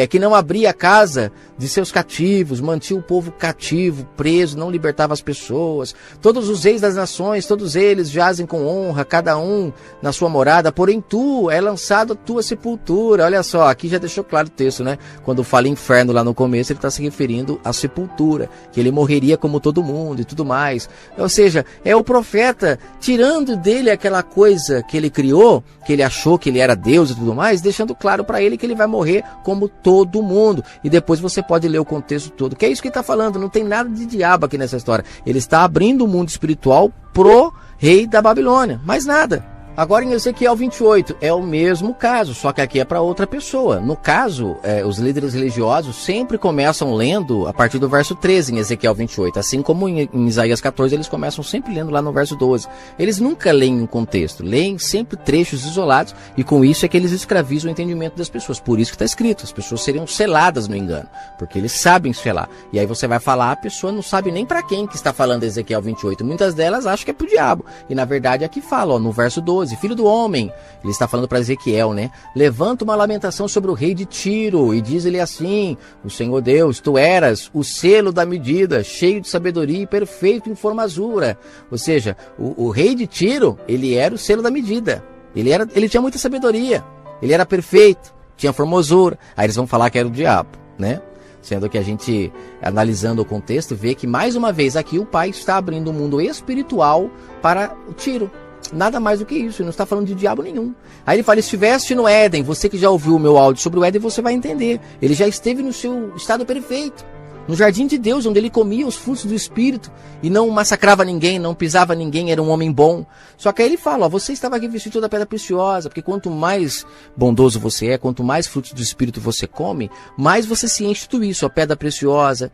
que não abria a casa de seus cativos, mantinha o povo cativo, preso, não libertava as pessoas. Todos os reis das nações, todos eles jazem com honra, cada um na sua morada, porém tu é lançado a tua sepultura. Olha só, aqui já deixou claro o texto, né? Quando fala inferno lá no começo, ele está se referindo à sepultura, que ele morreria como todo mundo e tudo mais. Ou seja, é o profeta tirando dele aquela coisa que ele criou, que ele achou que ele era Deus e tudo mais, deixando claro para ele que ele vai morrer como todo mundo. E depois você pode ler o contexto todo, que é isso que ele está falando, não tem nada de diabo aqui nessa história. Ele está abrindo o mundo espiritual pro rei da Babilônia, mais nada. Agora em Ezequiel 28 é o mesmo caso, só que aqui é para outra pessoa. No caso, os líderes religiosos sempre começam lendo a partir do verso 13 em Ezequiel 28, assim como em Isaías 14 eles começam sempre lendo lá no verso 12. Eles nunca leem um contexto, leem sempre trechos isolados, e com isso é que eles escravizam o entendimento das pessoas. Por isso que está escrito, as pessoas seriam seladas no engano, porque eles sabem selar. E aí você vai falar, a pessoa não sabe nem para quem que está falando Ezequiel 28. Muitas delas acham que é para o diabo, e na verdade aqui fala, ó, no verso 12, 12, filho do homem, ele está falando para Ezequiel, né? Levanta uma lamentação sobre o rei de Tiro e diz-lhe assim: o Senhor Deus, tu eras o selo da medida, cheio de sabedoria e perfeito em formosura. Ou seja, o rei de Tiro, ele era o selo da medida. Ele tinha muita sabedoria, ele era perfeito, tinha formosura. Aí eles vão falar que era o diabo, né? Sendo que a gente, analisando o contexto, vê que mais uma vez aqui o pai está abrindo o mundo espiritual para o Tiro. Nada mais do que isso, ele não está falando de diabo nenhum. Aí ele fala: estiveste no Éden, você que já ouviu o meu áudio sobre o Éden, você vai entender. Ele já esteve no seu estado perfeito, no jardim de Deus, onde ele comia os frutos do Espírito e não massacrava ninguém, não pisava ninguém, era um homem bom. Só que aí ele fala: ó, você estava aqui vestido da pedra preciosa, porque quanto mais bondoso você é, quanto mais frutos do Espírito você come, mais você se enche de tudo isso. A pedra preciosa,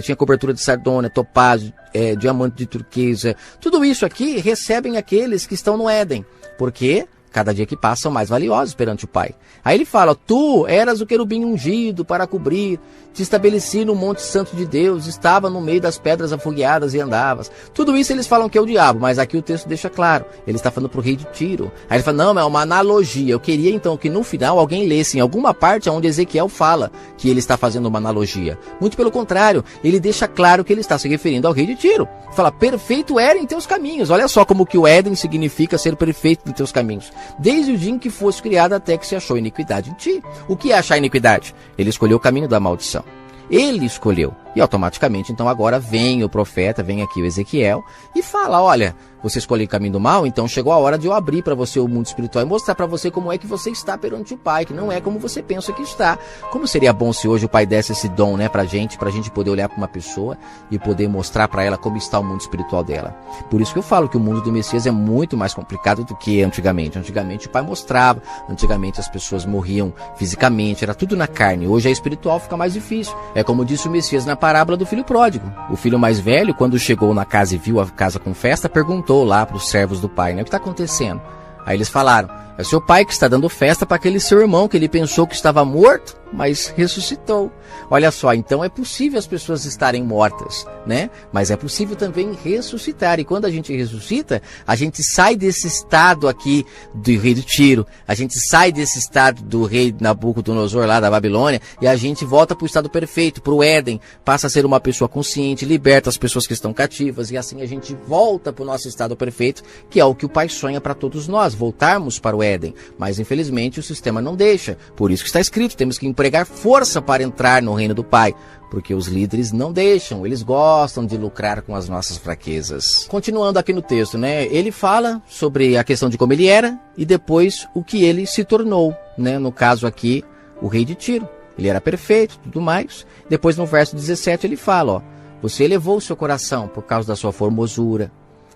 tinha cobertura de sardônia, topázio, diamante de turquesa. Tudo isso aqui recebem aqueles que estão no Éden, porque cada dia que passa são mais valiosos perante o Pai. Aí ele fala: tu eras o querubim ungido para cobrir, te estabeleci no monte santo de Deus, estava no meio das pedras afogueadas e andavas. Tudo isso eles falam que é o diabo, mas aqui o texto deixa claro, ele está falando para o rei de Tiro. Aí ele fala: não, é uma analogia. Eu queria então que no final alguém lesse em alguma parte onde Ezequiel fala que ele está fazendo uma analogia. Muito pelo contrário, ele deixa claro que ele está se referindo ao rei de Tiro. Fala: perfeito era em teus caminhos. Olha só como que o Éden significa ser perfeito em teus caminhos. Desde o dia em que fosse criado até que se achou iniquidade em ti. O que é achar iniquidade? Ele escolheu o caminho da maldição. Ele escolheu. E automaticamente, então agora vem o profeta, vem aqui o Ezequiel e fala: olha, você escolheu o caminho do mal, então chegou a hora de eu abrir para você o mundo espiritual e mostrar para você como é que você está perante o Pai, que não é como você pensa que está. Como seria bom se hoje o Pai desse esse dom, né, pra gente poder olhar para uma pessoa e poder mostrar para ela como está o mundo espiritual dela. Por isso que eu falo que o mundo do Messias é muito mais complicado do que antigamente. Antigamente o Pai mostrava, antigamente as pessoas morriam fisicamente, era tudo na carne. Hoje é espiritual, fica mais difícil. É como disse o Messias na parábola do filho pródigo. O filho mais velho, quando chegou na casa e viu a casa com festa, perguntou lá para os servos do pai, né, o que está acontecendo? Aí eles falaram: é seu pai que está dando festa para aquele seu irmão que ele pensou que estava morto, mas ressuscitou. Olha só, então é possível as pessoas estarem mortas, né? Mas é possível também ressuscitar. E quando a gente ressuscita, a gente sai desse estado aqui do rei do Tiro, a gente sai desse estado do rei Nabucodonosor lá da Babilônia e a gente volta para o estado perfeito, para o Éden, passa a ser uma pessoa consciente, liberta as pessoas que estão cativas e assim a gente volta para o nosso estado perfeito, que é o que o Pai sonha para todos nós, voltarmos para o Éden. Mas infelizmente o sistema não deixa. Por isso que está escrito, temos que empregar força para entrar no reino do Pai, porque os líderes não deixam, eles gostam de lucrar com as nossas fraquezas. Continuando aqui no texto, né? Ele fala sobre a questão de como ele era e depois o que ele se tornou, né? No caso aqui, o rei de Tiro. Ele era perfeito, tudo mais. Depois no verso 17 ele fala, ó: você elevou o seu coração por causa da sua formosura,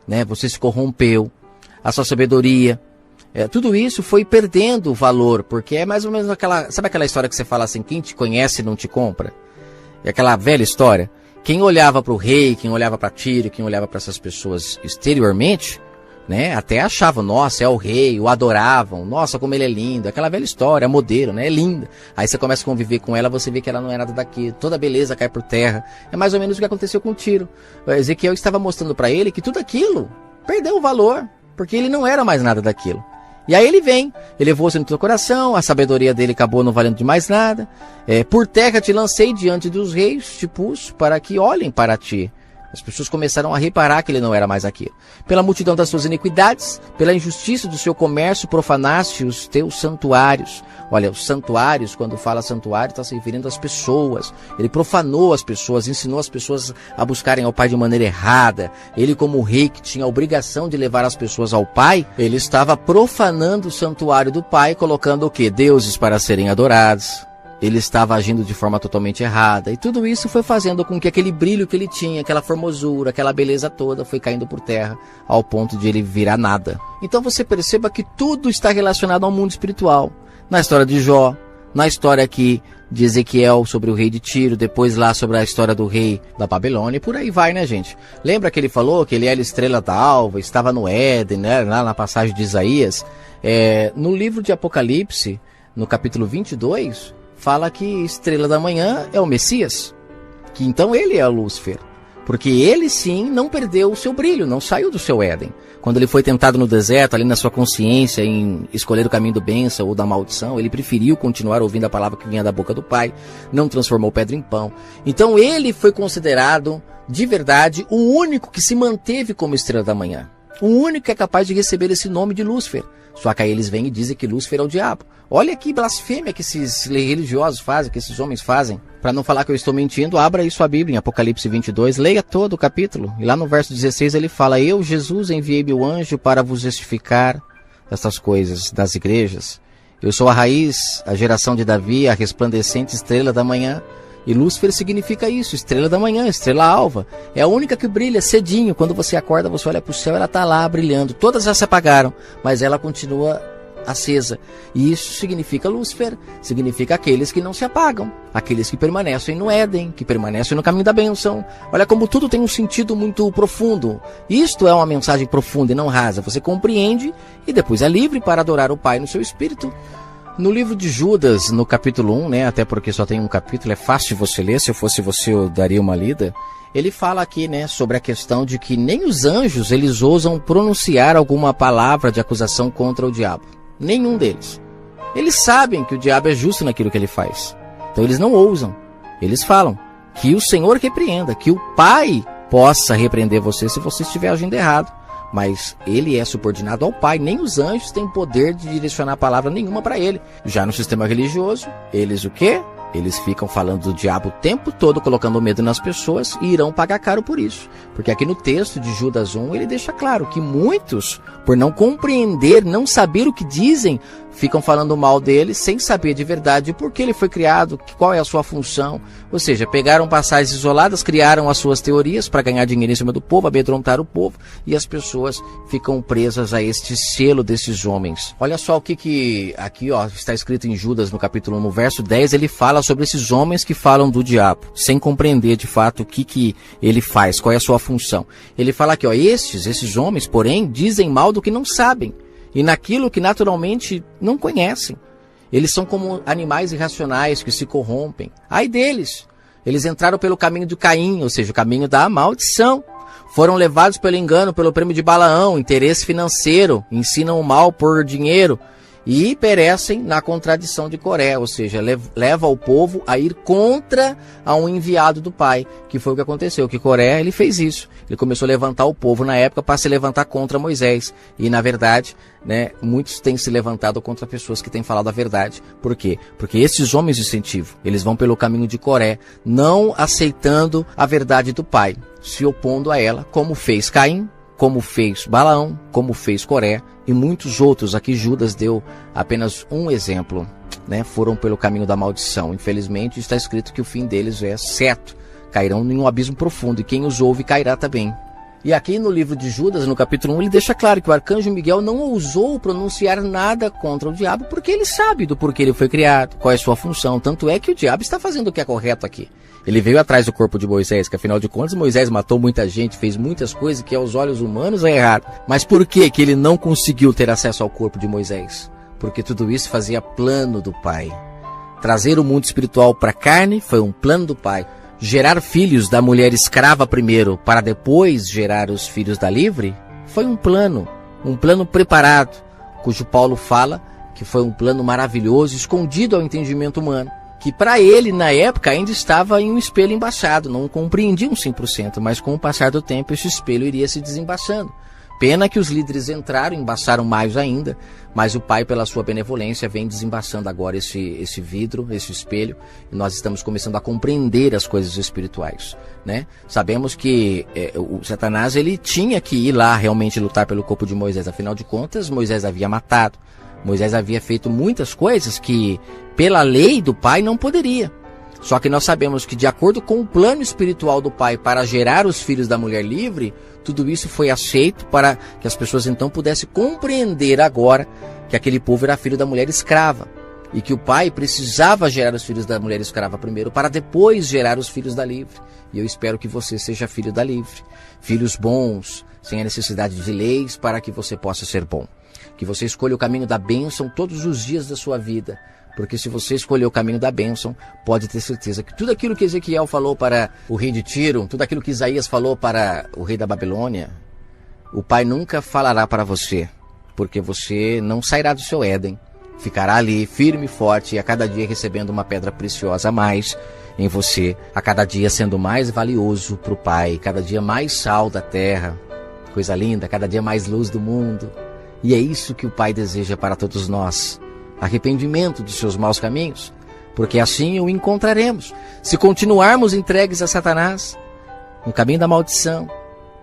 né? Você se corrompeu, a sua sabedoria. Tudo isso foi perdendo valor, porque é mais ou menos aquela... Sabe aquela história que você fala assim: quem te conhece não te compra? É aquela velha história. Quem olhava para o rei, quem olhava para Tiro, quem olhava para essas pessoas exteriormente, né, até achavam: nossa, é o rei, o adoravam, nossa, como ele é lindo. Aquela velha história, modelo, né, é linda. Aí você começa a conviver com ela, você vê que ela não é nada daquilo, toda beleza cai por terra. É mais ou menos o que aconteceu com Tiro. Ezequiel estava mostrando para ele que tudo aquilo perdeu o valor, porque ele não era mais nada daquilo. E aí ele vem, elevou-se no teu coração, a sabedoria dele acabou não valendo de mais nada. Por terra te lancei diante dos reis, te pus para que olhem para ti. As pessoas começaram a reparar que ele não era mais aquilo. Pela multidão das suas iniquidades, pela injustiça do seu comércio, profanaste os teus santuários. Olha, os santuários, quando fala santuário, está se referindo às pessoas. Ele profanou as pessoas, ensinou as pessoas a buscarem ao Pai de maneira errada. Ele, como rei que tinha a obrigação de levar as pessoas ao Pai, ele estava profanando o santuário do Pai, colocando o quê? Deuses para serem adorados. Ele estava agindo de forma totalmente errada. E tudo isso foi fazendo com que aquele brilho que ele tinha, aquela formosura, aquela beleza toda, foi caindo por terra, ao ponto de ele virar nada. Então você perceba que tudo está relacionado ao mundo espiritual. Na história de Jó, na história aqui de Ezequiel sobre o rei de Tiro, depois lá sobre a história do rei da Babilônia, e por aí vai, né, gente? Lembra que ele falou que ele era estrela d'alva, estava no Éden, né, lá na passagem de Isaías? No livro de Apocalipse, no capítulo 22... fala que estrela da manhã é o Messias, que então ele é Lúcifer. Porque ele sim não perdeu o seu brilho, não saiu do seu Éden. Quando ele foi tentado no deserto, ali na sua consciência, em escolher o caminho do bênção ou da maldição, ele preferiu continuar ouvindo a palavra que vinha da boca do Pai, não transformou pedra em pão. Então ele foi considerado, de verdade, o único que se manteve como estrela da manhã. O único que é capaz de receber esse nome de Lúcifer. Só que aí eles vêm e dizem que Lúcifer é o diabo. Olha que blasfêmia que esses religiosos fazem, que esses homens fazem. Para não falar que eu estou mentindo, abra aí sua Bíblia em Apocalipse 22, leia todo o capítulo. E lá no verso 16 ele fala: eu, Jesus, enviei meu anjo para vos justificar essas coisas das igrejas. Eu sou a raiz, a geração de Davi, a resplandecente estrela da manhã. E Lúcifer significa isso, estrela da manhã, estrela alva. É a única que brilha cedinho. Quando você acorda, você olha para o céu, ela está lá brilhando. Todas já se apagaram, mas ela continua acesa. E isso significa Lúcifer, significa aqueles que não se apagam, aqueles que permanecem no Éden, que permanecem no caminho da bênção. Olha como tudo tem um sentido muito profundo. Isto é uma mensagem profunda e não rasa. Você compreende e depois é livre para adorar o Pai no seu espírito. No livro de Judas, no capítulo 1, né, até porque só tem um capítulo, é fácil de você ler, se eu fosse você eu daria uma lida. Ele fala aqui, né, sobre a questão de que nem os anjos, eles ousam pronunciar alguma palavra de acusação contra o diabo. Nenhum deles. Eles sabem que o diabo é justo naquilo que ele faz. Então eles não ousam. Eles falam que o Senhor repreenda, que o Pai possa repreender você se você estiver agindo errado. Mas ele é subordinado ao Pai, nem os anjos têm poder de direcionar palavra nenhuma para ele. Já no sistema religioso, eles o quê? Eles ficam falando do diabo o tempo todo, colocando medo nas pessoas e irão pagar caro por isso. Porque aqui no texto de Judas 1, ele deixa claro que muitos, por não compreender, não saber o que dizem, ficam falando mal dele sem saber de verdade por que ele foi criado, qual é a sua função. Ou seja, pegaram passagens isoladas, criaram as suas teorias para ganhar dinheiro em cima do povo, amedrontar o povo, e as pessoas ficam presas a este selo desses homens. Olha só o que aqui está escrito em Judas, no capítulo 1, no verso 10, ele fala sobre esses homens que falam do diabo, sem compreender de fato o que ele faz, qual é a sua função. Ele fala aqui, esses homens, porém, dizem mal do que não sabem, e naquilo que naturalmente não conhecem. Eles são como animais irracionais que se corrompem. Ai deles! Eles entraram pelo caminho de Caim, ou seja, o caminho da maldição. Foram levados pelo engano, pelo prêmio de Balaão, interesse financeiro, ensinam o mal por dinheiro e perecem na contradição de Coré, ou seja, leva o povo a ir contra a um enviado do Pai, que foi o que aconteceu, que Coré, ele fez isso. Ele começou a levantar o povo na época para se levantar contra Moisés. E na verdade, né, muitos têm se levantado contra pessoas que têm falado a verdade. Por quê? Porque esses homens de incentivo, eles vão pelo caminho de Coré, não aceitando a verdade do Pai, se opondo a ela, como fez Caim, como fez Balaão, como fez Coré e muitos outros. Aqui Judas deu apenas um exemplo, né? Foram pelo caminho da maldição. Infelizmente está escrito que o fim deles é certo. Cairão em um abismo profundo e quem os ouve cairá também. E aqui no livro de Judas, no capítulo 1, ele deixa claro que o arcanjo Miguel não ousou pronunciar nada contra o diabo porque ele sabe do porquê ele foi criado, qual é a sua função. Tanto é que o diabo está fazendo o que é correto aqui. Ele veio atrás do corpo de Moisés, que afinal de contas Moisés matou muita gente, fez muitas coisas que aos olhos humanos é errado. Mas por que ele não conseguiu ter acesso ao corpo de Moisés? Porque tudo isso fazia plano do Pai. Trazer o mundo espiritual para a carne foi um plano do Pai. Gerar filhos da mulher escrava primeiro, para depois gerar os filhos da livre, foi um plano preparado, cujo Paulo fala que foi um plano maravilhoso, escondido ao entendimento humano. Que para ele, na época, ainda estava em um espelho embaçado, não compreendiam 100%, mas com o passar do tempo esse espelho iria se desembaçando. Pena que os líderes entraram, embaçaram mais ainda, mas o Pai, pela sua benevolência, vem desembaçando agora esse vidro, esse espelho, e nós estamos começando a compreender as coisas espirituais, né? Sabemos que o Satanás, ele tinha que ir lá realmente lutar pelo corpo de Moisés, afinal de contas, Moisés havia matado, Moisés havia feito muitas coisas que, pela lei do Pai, não poderia. Só que nós sabemos que, de acordo com o plano espiritual do Pai para gerar os filhos da mulher livre, tudo isso foi aceito para que as pessoas então pudessem compreender agora que aquele povo era filho da mulher escrava e que o Pai precisava gerar os filhos da mulher escrava primeiro para depois gerar os filhos da livre. E eu espero que você seja filho da livre, filhos bons, sem a necessidade de leis para que você possa ser bom. Que você escolha o caminho da bênção todos os dias da sua vida, Porque se você escolher o caminho da bênção, pode ter certeza que tudo aquilo que Ezequiel falou para o rei de Tiro, tudo aquilo que Isaías falou para o rei da Babilônia, o Pai nunca falará para você, porque você não sairá do seu Éden, ficará ali firme e forte, e a cada dia recebendo uma pedra preciosa a mais em você, a cada dia sendo mais valioso para o Pai, cada dia mais sal da terra, coisa linda, cada dia mais luz do mundo. E é isso que o Pai deseja para todos nós. Arrependimento dos seus maus caminhos, porque assim o encontraremos. Se continuarmos entregues a Satanás, no caminho da maldição,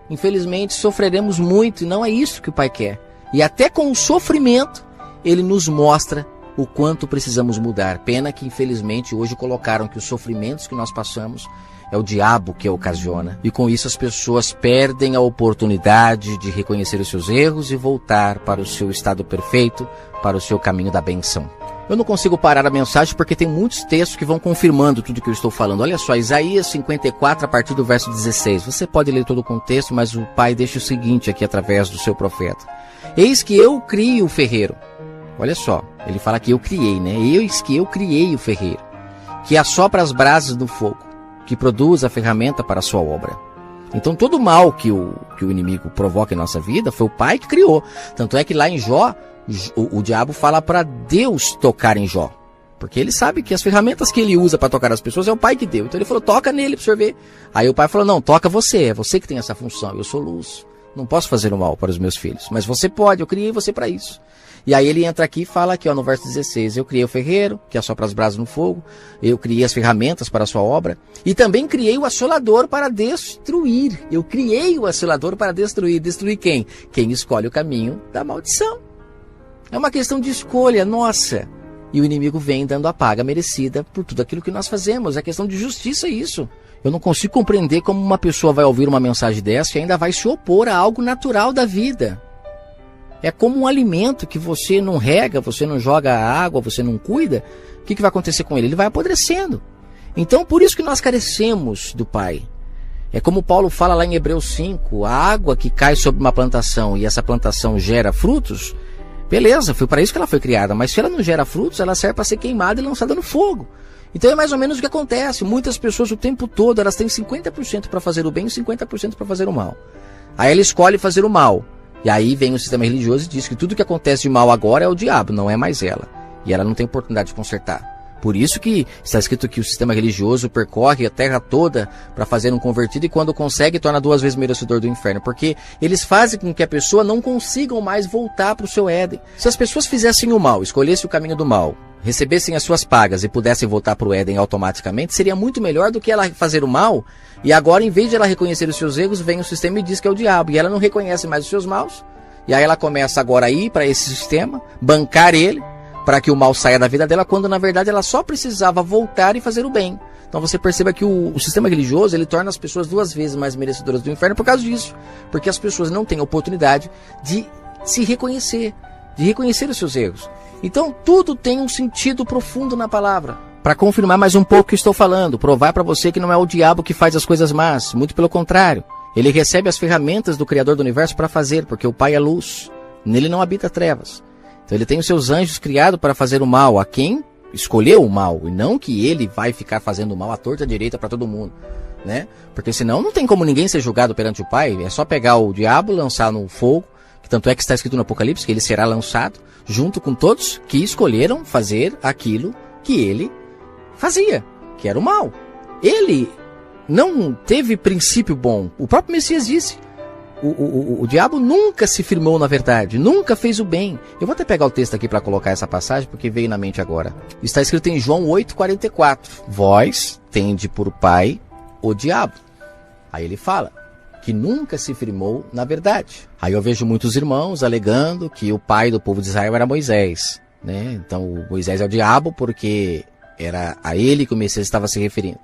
infelizmente sofreremos muito, e não é isso que o Pai quer. E até com o sofrimento, Ele nos mostra o quanto precisamos mudar. Pena que infelizmente hoje colocaram que os sofrimentos que nós passamos é o diabo que ocasiona. E com isso as pessoas perdem a oportunidade de reconhecer os seus erros e voltar para o seu estado perfeito, para o seu caminho da benção. Eu não consigo parar a mensagem porque tem muitos textos que vão confirmando tudo que eu estou falando. Olha só, Isaías 54, a partir do verso 16. Você pode ler todo o contexto, mas o Pai deixa o seguinte aqui através do seu profeta. Eis que eu crio o ferreiro. Olha só, ele fala que eu criei, né? Eis que eu criei o ferreiro, que assopra as brasas do fogo, que produz a ferramenta para a sua obra. Então todo o mal que o inimigo provoca em nossa vida foi o Pai que criou. Tanto é que lá em Jó, o diabo fala para Deus tocar em Jó, porque ele sabe que as ferramentas que ele usa para tocar as pessoas é o Pai que deu. Então ele falou, toca nele para o senhor ver. Aí o Pai falou, não, toca você, é você que tem essa função, eu sou luz, não posso fazer o mal para os meus filhos, mas você pode, eu criei você para isso. E aí ele entra aqui e fala aqui, ó, no verso 16, eu criei o ferreiro, que assopra as brasas no fogo, eu criei as ferramentas para a sua obra, e também criei o assolador para destruir. Eu criei o assolador para destruir. Destruir quem? Quem escolhe o caminho da maldição. É uma questão de escolha nossa. E o inimigo vem dando a paga merecida por tudo aquilo que nós fazemos. É questão de justiça isso. Eu não consigo compreender como uma pessoa vai ouvir uma mensagem dessa e ainda vai se opor a algo natural da vida. É como um alimento que você não rega, você não joga água, você não cuida. O que vai acontecer com ele? Ele vai apodrecendo. Então, por isso que nós carecemos do Pai. É como Paulo fala lá em Hebreus 5, a água que cai sobre uma plantação e essa plantação gera frutos, beleza, foi para isso que ela foi criada, mas se ela não gera frutos, ela serve para ser queimada e lançada no fogo. Então é mais ou menos o que acontece. Muitas pessoas o tempo todo, elas têm 50% para fazer o bem e 50% para fazer o mal. Aí ela escolhe fazer o mal. E aí vem o sistema religioso e diz que tudo que acontece de mal agora é o diabo, não é mais ela. E ela não tem oportunidade de consertar. Por isso que está escrito que o sistema religioso percorre a terra toda para fazer um convertido e quando consegue torna 2 vezes merecedor do inferno. Porque eles fazem com que a pessoa não consiga mais voltar para o seu Éden. Se as pessoas fizessem o mal, escolhessem o caminho do mal, recebessem as suas pagas e pudessem voltar para o Éden automaticamente, seria muito melhor do que ela fazer o mal. E agora, em vez de ela reconhecer os seus erros, vem o sistema e diz que é o diabo. E ela não reconhece mais os seus maus. E aí ela começa agora a ir para esse sistema, bancar ele, para que o mal saia da vida dela, quando na verdade ela só precisava voltar e fazer o bem. Então você perceba que o sistema religioso, ele torna as pessoas 2 vezes mais merecedoras do inferno por causa disso. Porque as pessoas não têm a oportunidade de se reconhecer, de reconhecer os seus erros. Então tudo tem um sentido profundo na palavra. Para confirmar mais um pouco o que estou falando, provar para você que não é o diabo que faz as coisas más, muito pelo contrário. Ele recebe as ferramentas do Criador do Universo para fazer, porque o Pai é luz, nele não habita trevas. Então ele tem os seus anjos criados para fazer o mal a quem escolheu o mal, e não que ele vai ficar fazendo o mal à torta direita para todo mundo, né? Porque senão não tem como ninguém ser julgado perante o Pai, é só pegar o diabo, lançar no fogo, que tanto é que está escrito no Apocalipse, que ele será lançado, junto com todos que escolheram fazer aquilo que ele fazia, que era o mal. Ele não teve princípio bom. O próprio Messias disse, o diabo nunca se firmou na verdade, nunca fez o bem. Eu vou até pegar o texto aqui para colocar essa passagem, porque veio na mente agora. Está escrito em João 8,44. Vós tende por pai o diabo. Aí ele fala que nunca se firmou na verdade. Aí eu vejo muitos irmãos alegando que o pai do povo de Israel era Moisés, né? Então Moisés é o diabo porque era a ele que o Messias estava se referindo.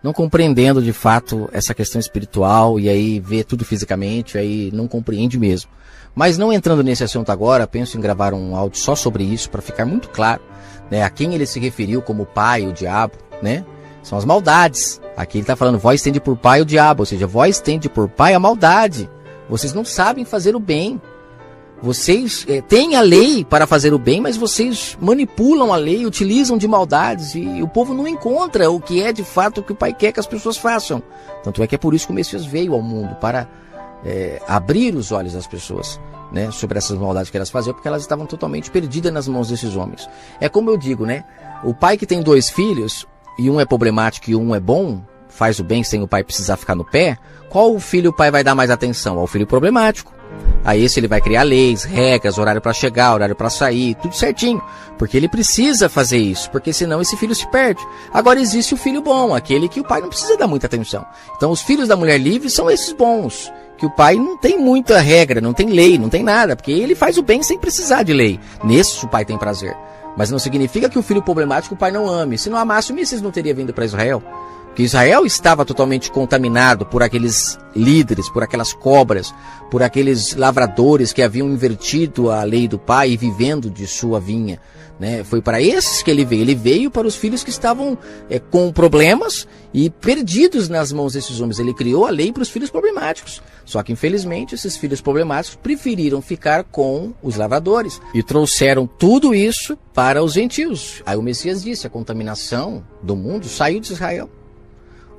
Não compreendendo de fato essa questão espiritual, e aí vê tudo fisicamente, aí não compreende mesmo. Mas não entrando nesse assunto agora, penso em gravar um áudio só sobre isso, para ficar muito claro, né, a quem ele se referiu como pai, o diabo, né? São as maldades. Aqui ele está falando, vós tende por pai o diabo, ou seja, vós tende por pai a maldade. Vocês não sabem fazer o bem. Vocês têm a lei para fazer o bem, mas vocês manipulam a lei, utilizam de maldades, e o povo não encontra o que é de fato o que o Pai quer que as pessoas façam. Tanto é que é por isso que o Messias veio ao mundo, para abrir os olhos das pessoas, né, sobre essas maldades que elas faziam, porque elas estavam totalmente perdidas nas mãos desses homens. É como eu digo, né? O pai que tem 2 filhos, e um é problemático e um é bom, faz o bem sem o pai precisar ficar no pé, qual filho o pai vai dar mais atenção? Ao filho problemático. A esse ele vai criar leis, regras, horário para chegar, horário para sair, tudo certinho. Porque ele precisa fazer isso, porque senão esse filho se perde. Agora existe o filho bom, aquele que o pai não precisa dar muita atenção. Então os filhos da mulher livre são esses bons, que o pai não tem muita regra, não tem lei, não tem nada, porque ele faz o bem sem precisar de lei. Nesse o pai tem prazer. Mas não significa que o filho problemático o pai não ame. Se não amasse, o Messias não teria vindo para Israel. Porque Israel estava totalmente contaminado por aqueles líderes, por aquelas cobras, por aqueles lavradores que haviam invertido a lei do pai e vivendo de sua vinha, né? Foi para esses que ele veio. Ele veio para os filhos que estavam com problemas e perdidos nas mãos desses homens. Ele criou a lei para os filhos problemáticos. Só que, infelizmente, esses filhos problemáticos preferiram ficar com os lavradores e trouxeram tudo isso para os gentios. Aí o Messias disse, a contaminação do mundo saiu de Israel.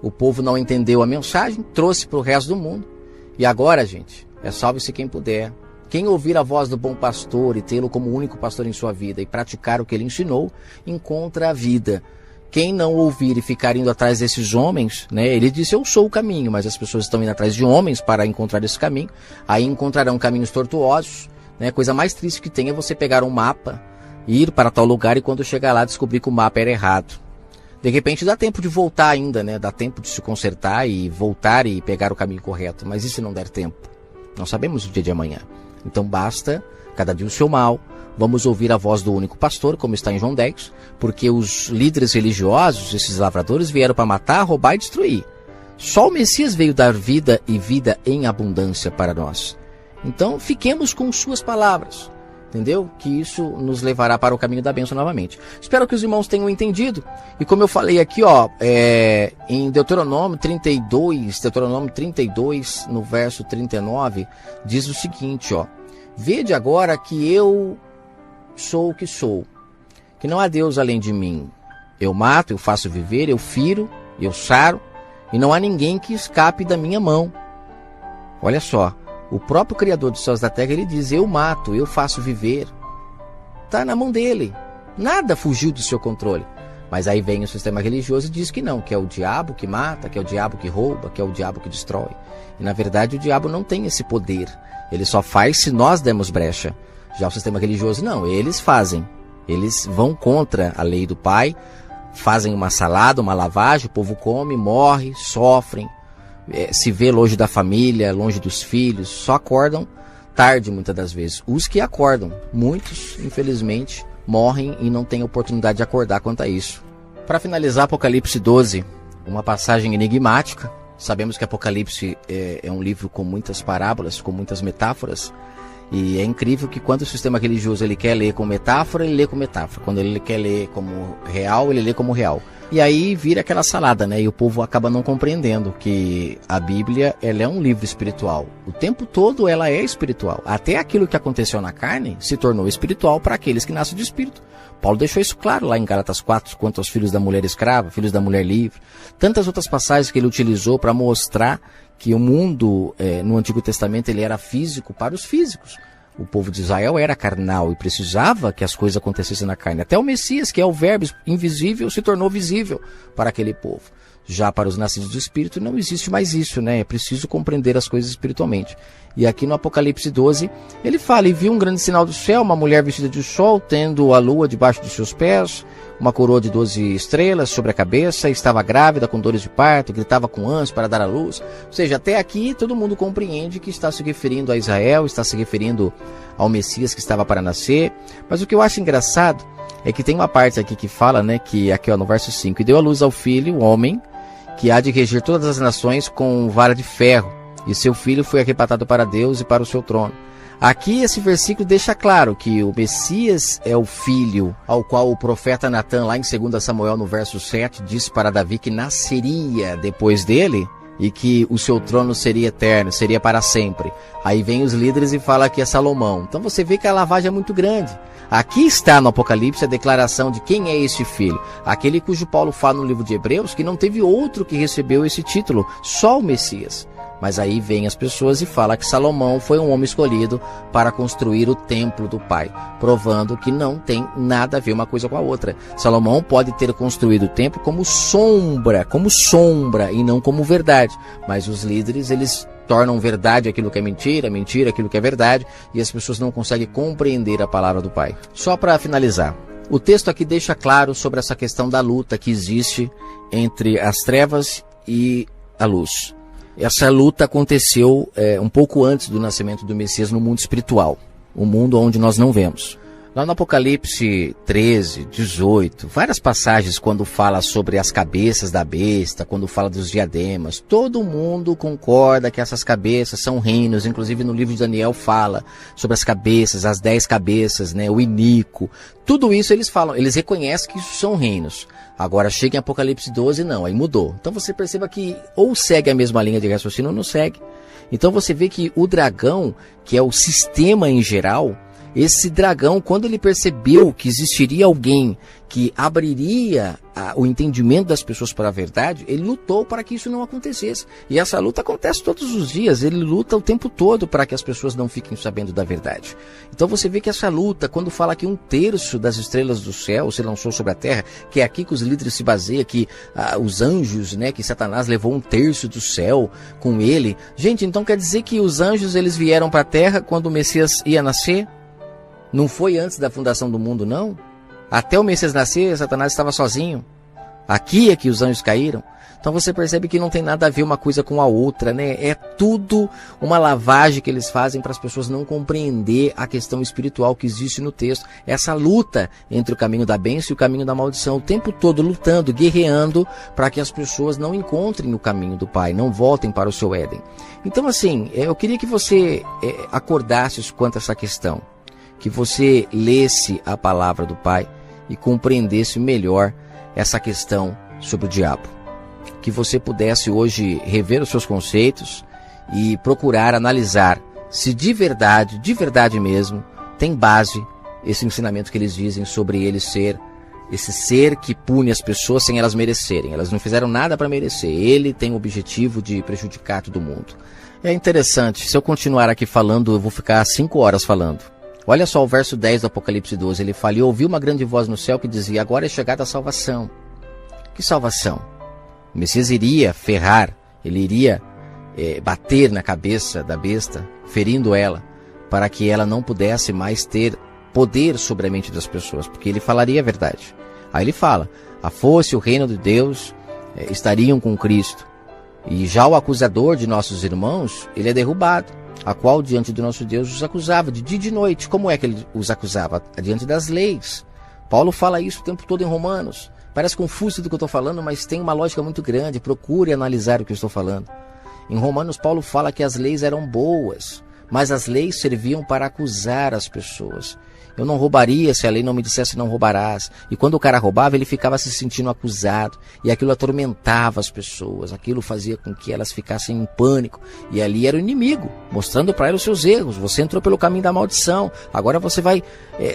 O povo não entendeu a mensagem, trouxe para o resto do mundo. E agora, gente, salve-se quem puder. Quem ouvir a voz do bom pastor e tê-lo como único pastor em sua vida e praticar o que ele ensinou, encontra a vida. Quem não ouvir e ficar indo atrás desses homens, né? Ele disse, eu sou o caminho, mas as pessoas estão indo atrás de homens para encontrar esse caminho. Aí encontrarão caminhos tortuosos, né? Coisa mais triste que tem é você pegar um mapa, ir para tal lugar e quando chegar lá descobrir que o mapa era errado. De repente dá tempo de voltar ainda, né? Dá tempo de se consertar e voltar e pegar o caminho correto. Mas e se não der tempo? Não sabemos o dia de amanhã. Então basta, cada dia o seu mal. Vamos ouvir a voz do único pastor, como está em João 10. Porque os líderes religiosos, esses lavradores, vieram para matar, roubar e destruir. Só o Messias veio dar vida e vida em abundância para nós. Então fiquemos com suas palavras. Entendeu? Que isso nos levará para o caminho da bênção novamente. Espero que os irmãos tenham entendido. E como eu falei aqui, ó, em Deuteronômio 32, no verso 39, diz o seguinte, ó. Vede agora que eu sou o que sou, que não há Deus além de mim. Eu mato, eu faço viver, eu firo, eu saro, e não há ninguém que escape da minha mão. Olha só. O próprio Criador dos céus e da terra, ele diz, eu mato, eu faço viver. Está na mão dele. Nada fugiu do seu controle. Mas aí vem o sistema religioso e diz que não, que é o diabo que mata, que é o diabo que rouba, que é o diabo que destrói. E na verdade o diabo não tem esse poder. Ele só faz se nós demos brecha. Já o sistema religioso não, eles fazem. Eles vão contra a lei do Pai, fazem uma salada, uma lavagem, o povo come, morre, sofrem. Se vê longe da família, longe dos filhos, só acordam tarde muitas das vezes. Os que acordam, muitos, infelizmente, morrem e não têm oportunidade de acordar quanto a isso. Para finalizar, Apocalipse 12, uma passagem enigmática. Sabemos que Apocalipse é um livro com muitas parábolas, com muitas metáforas. E é incrível que quando o sistema religioso ele quer ler com metáfora, ele lê com metáfora. Quando ele quer ler como real, ele lê como real. E aí vira aquela salada, né? E o povo acaba não compreendendo que a Bíblia, ela é um livro espiritual. O tempo todo ela é espiritual. Até aquilo que aconteceu na carne se tornou espiritual para aqueles que nascem de espírito. Paulo deixou isso claro lá em Gálatas 4, quanto aos filhos da mulher escrava, filhos da mulher livre. Tantas outras passagens que ele utilizou para mostrar que o mundo no Antigo Testamento ele era físico para os físicos. O povo de Israel era carnal e precisava que as coisas acontecessem na carne. Até o Messias, que é o verbo invisível, se tornou visível para aquele povo. Já para os nascidos do Espírito não existe mais isso, né? É preciso compreender as coisas espiritualmente. E aqui no Apocalipse 12, ele fala, e viu um grande sinal do céu, uma mulher vestida de sol, tendo a lua debaixo de seus pés, uma coroa de 12 estrelas sobre a cabeça, estava grávida com dores de parto, gritava com ânsias para dar à luz. Ou seja, até aqui todo mundo compreende que está se referindo a Israel, está se referindo ao Messias que estava para nascer. Mas o que eu acho engraçado é que tem uma parte aqui que fala, né, que aqui ó, no verso 5, e deu à luz ao filho, o homem, que há de reger todas as nações com vara de ferro, e seu filho foi arrebatado para Deus e para o seu trono. Aqui esse versículo deixa claro que o Messias é o filho ao qual o profeta Natan, lá em 2 Samuel, no verso 7, disse para Davi que nasceria depois dele, e que o seu trono seria eterno, seria para sempre. Aí vem os líderes e fala que é Salomão. Então você vê que a lavagem é muito grande. Aqui está no Apocalipse a declaração de quem é esse filho. Aquele cujo Paulo fala no livro de Hebreus que não teve outro que recebeu esse título, só o Messias. Mas aí vem as pessoas e fala que Salomão foi um homem escolhido para construir o templo do Pai, provando que não tem nada a ver uma coisa com a outra. Salomão pode ter construído o templo como sombra e não como verdade. Mas os líderes, eles tornam verdade aquilo que é mentira, mentira aquilo que é verdade, e as pessoas não conseguem compreender a palavra do Pai. Só para finalizar, o texto aqui deixa claro sobre essa questão da luta que existe entre as trevas e a luz. Essa luta aconteceu um pouco antes do nascimento do Messias no mundo espiritual, um mundo onde nós não vemos. Lá no Apocalipse 13, 18, várias passagens quando fala sobre as cabeças da besta, quando fala dos diademas, todo mundo concorda que essas cabeças são reinos, inclusive no livro de Daniel fala sobre as cabeças, as 10 cabeças, né, o Inico, tudo isso eles falam, eles reconhecem que isso são reinos. Agora chega em Apocalipse 12, não, aí mudou. Então você perceba que ou segue a mesma linha de raciocínio ou não segue. Então você vê que o dragão, que é o sistema em geral, esse dragão, quando ele percebeu que existiria alguém que abriria o entendimento das pessoas para a verdade, ele lutou para que isso não acontecesse. E essa luta acontece todos os dias, ele luta o tempo todo para que as pessoas não fiquem sabendo da verdade. Então você vê que essa luta, quando fala que 1/3 das estrelas do céu se lançou sobre a terra, que é aqui que os líderes se baseiam, que os anjos, né, que Satanás levou 1/3 do céu com ele. Gente, então quer dizer que os anjos eles vieram para a terra quando o Messias ia nascer? Não foi antes da fundação do mundo, não? Até o Messias nascer, Satanás estava sozinho. Aqui é que os anjos caíram. Então você percebe que não tem nada a ver uma coisa com a outra, né? É tudo uma lavagem que eles fazem para as pessoas não compreender a questão espiritual que existe no texto. Essa luta entre o caminho da bênção e o caminho da maldição. O tempo todo lutando, guerreando, para que as pessoas não encontrem o caminho do Pai, não voltem para o seu Éden. Então assim, eu queria que você acordasse quanto a essa questão. Que você lesse a palavra do Pai e compreendesse melhor essa questão sobre o diabo. Que você pudesse hoje rever os seus conceitos e procurar analisar se de verdade mesmo, tem base esse ensinamento que eles dizem sobre ele ser esse ser que pune as pessoas sem elas merecerem. Elas não fizeram nada para merecer. Ele tem o objetivo de prejudicar todo mundo. É interessante, se eu continuar aqui falando, eu vou ficar 5 horas falando. Olha só o verso 10 do Apocalipse 12, ele fala, e ouviu uma grande voz no céu que dizia, agora é chegada a salvação. Que salvação? O Messias iria ferrar, ele iria bater na cabeça da besta, ferindo ela, para que ela não pudesse mais ter poder sobre a mente das pessoas, porque ele falaria a verdade. Aí ele fala, a foice e o reino de Deus estariam com Cristo, e já o acusador de nossos irmãos, ele é derrubado. A qual diante do nosso Deus os acusava de dia e de noite. Como é que ele os acusava? Diante das leis. Paulo fala isso o tempo todo em Romanos. Parece confuso do que eu estou falando, mas tem uma lógica muito grande. Procure analisar o que eu estou falando. Em Romanos, Paulo fala que as leis eram boas, mas as leis serviam para acusar as pessoas. Eu não roubaria se a lei não me dissesse não roubarás. E quando o cara roubava, ele ficava se sentindo acusado. E aquilo atormentava as pessoas. Aquilo fazia com que elas ficassem em pânico. E ali era o inimigo, mostrando para elas os seus erros. Você entrou pelo caminho da maldição. Agora você vai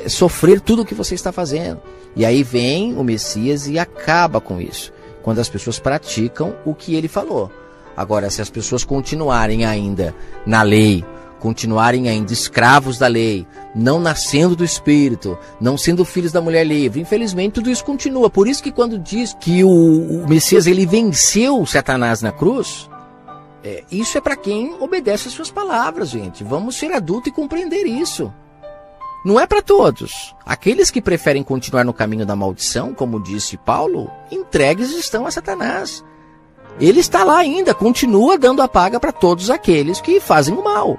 sofrer tudo o que você está fazendo. E aí vem o Messias e acaba com isso. Quando as pessoas praticam o que ele falou. Agora, se as pessoas continuarem ainda na lei, continuarem ainda escravos da lei, não nascendo do Espírito, não sendo filhos da mulher livre, infelizmente tudo isso continua. Por isso que quando diz que o Messias ele venceu Satanás na cruz, isso é para quem obedece às suas palavras, gente. Vamos ser adultos e compreender isso. Não é para todos. Aqueles que preferem continuar no caminho da maldição, como disse Paulo, entregues estão a Satanás. Ele está lá ainda, continua dando a paga para todos aqueles que fazem o mal.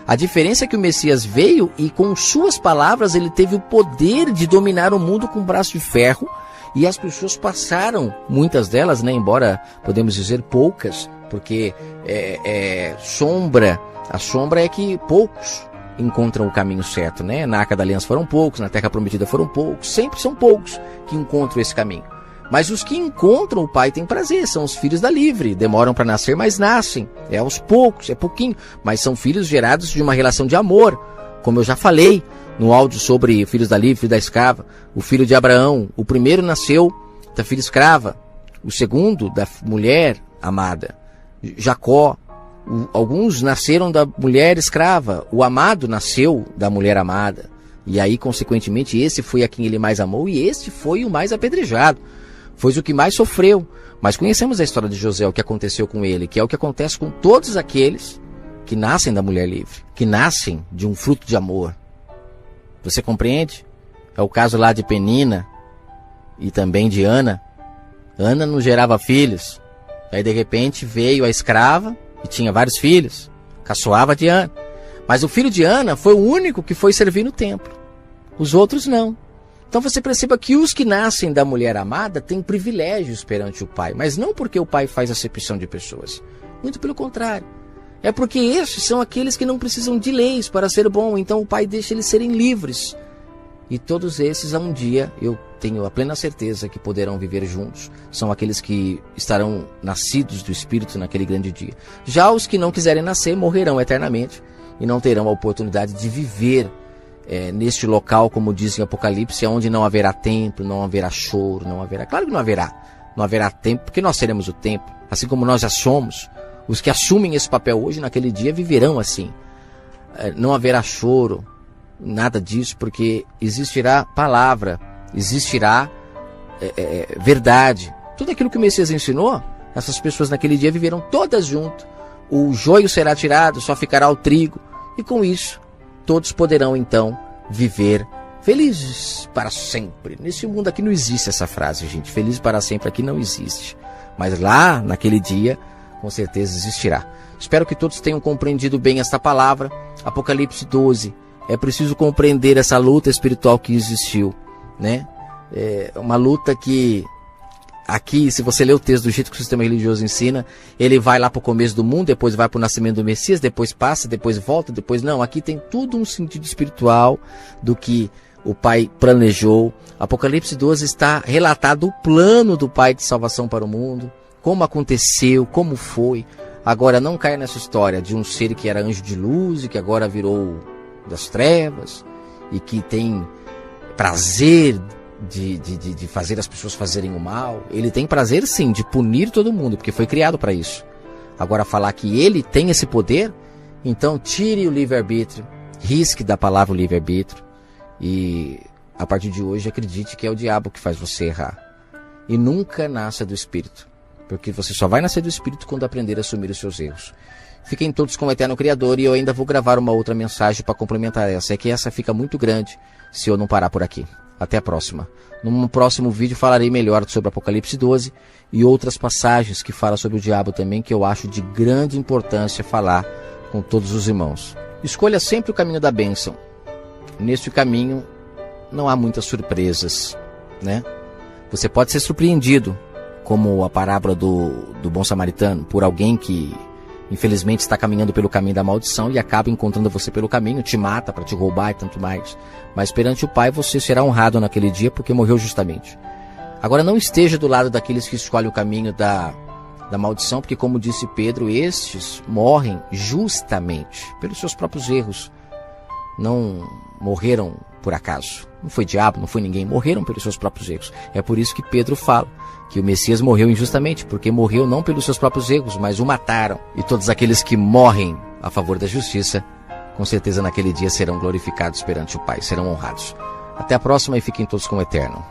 A diferença é que o Messias veio e com suas palavras ele teve o poder de dominar o mundo com um braço de ferro e as pessoas passaram, muitas delas, né, embora podemos dizer poucas, porque a sombra é que poucos encontram o caminho certo, né? Na Arca da Aliança foram poucos, na Terra Prometida foram poucos, sempre são poucos que encontram esse caminho. Mas os que encontram o Pai têm prazer, são os filhos da livre. Demoram para nascer, mas nascem. É aos poucos, é pouquinho. Mas são filhos gerados de uma relação de amor. Como eu já falei no áudio sobre filhos da livre, filho da escrava. O filho de Abraão, o primeiro nasceu da filha escrava. O segundo da mulher amada. Jacó, alguns nasceram da mulher escrava. O amado nasceu da mulher amada. E aí, consequentemente, esse foi a quem ele mais amou e este foi o mais apedrejado. Foi o que mais sofreu. Mas conhecemos a história de José, o que aconteceu com ele, que é o que acontece com todos aqueles que nascem da mulher livre, que nascem de um fruto de amor. Você compreende? É o caso lá de Penina e também de Ana. Ana não gerava filhos. Aí, de repente, veio a escrava e tinha vários filhos. Caçoava de Ana. Mas o filho de Ana foi o único que foi servir no templo. Os outros não. Então você perceba que os que nascem da mulher amada têm privilégios perante o Pai. Mas não porque o Pai faz acepção de pessoas. Muito pelo contrário. É porque estes são aqueles que não precisam de leis para ser bom. Então o Pai deixa eles serem livres. E todos esses, um dia, eu tenho a plena certeza que poderão viver juntos. São aqueles que estarão nascidos do Espírito naquele grande dia. Já os que não quiserem nascer morrerão eternamente e não terão a oportunidade de viver neste local, como diz em Apocalipse, onde não haverá templo, não haverá choro, não haverá... Claro que não haverá. Não haverá tempo, porque nós seremos o templo. Assim como nós já somos. Os que assumem esse papel hoje, naquele dia, viverão assim. Não haverá choro, nada disso, porque existirá palavra, existirá verdade. Tudo aquilo que o Messias ensinou, essas pessoas naquele dia viverão todas juntas. O joio será tirado, só ficará o trigo. E com isso, todos poderão então viver felizes para sempre. Nesse mundo aqui não existe essa frase, gente. Feliz para sempre aqui não existe. Mas lá, naquele dia, com certeza existirá. Espero que todos tenham compreendido bem esta palavra. Apocalipse 12. É preciso compreender essa luta espiritual que existiu, né? É uma luta que... Aqui, se você ler o texto do jeito que o sistema religioso ensina, ele vai lá para o começo do mundo, depois vai para o nascimento do Messias, depois passa, depois volta, depois não. Aqui tem tudo um sentido espiritual do que o Pai planejou. Apocalipse 12 está relatado o plano do Pai de salvação para o mundo, como aconteceu, como foi. Agora, não caia nessa história de um ser que era anjo de luz e que agora virou das trevas e que tem prazer de fazer as pessoas fazerem o mal. Ele tem prazer sim de punir todo mundo, porque foi criado para isso. Agora falar que ele tem esse poder, então tire o livre-arbítrio, risque da palavra livre-arbítrio e a partir de hoje acredite que é o diabo que faz você errar. E nunca nasça do Espírito, porque você só vai nascer do Espírito quando aprender a assumir os seus erros. Fiquem todos com o Eterno Criador e eu ainda vou gravar uma outra mensagem para complementar essa. É que essa fica muito grande se eu não parar por aqui. Até a próxima. Num próximo vídeo falarei melhor sobre Apocalipse 12 e outras passagens que falam sobre o diabo também, que eu acho de grande importância falar com todos os irmãos. Escolha sempre o caminho da bênção. Neste caminho não há muitas surpresas, né? Você pode ser surpreendido, como a parábola do bom samaritano, por alguém que infelizmente está caminhando pelo caminho da maldição e acaba encontrando você pelo caminho, te mata para te roubar e tanto mais. Mas perante o Pai você será honrado naquele dia porque morreu justamente. Agora não esteja do lado daqueles que escolhem o caminho da maldição, porque como disse Pedro, estes morrem justamente pelos seus próprios erros. Não morreram por acaso. Não foi diabo, não foi ninguém. Morreram pelos seus próprios erros. É por isso que Pedro fala que o Messias morreu injustamente, porque morreu não pelos seus próprios erros, mas o mataram. E todos aqueles que morrem a favor da justiça, com certeza naquele dia serão glorificados perante o Pai, serão honrados. Até a próxima e fiquem todos com o Eterno.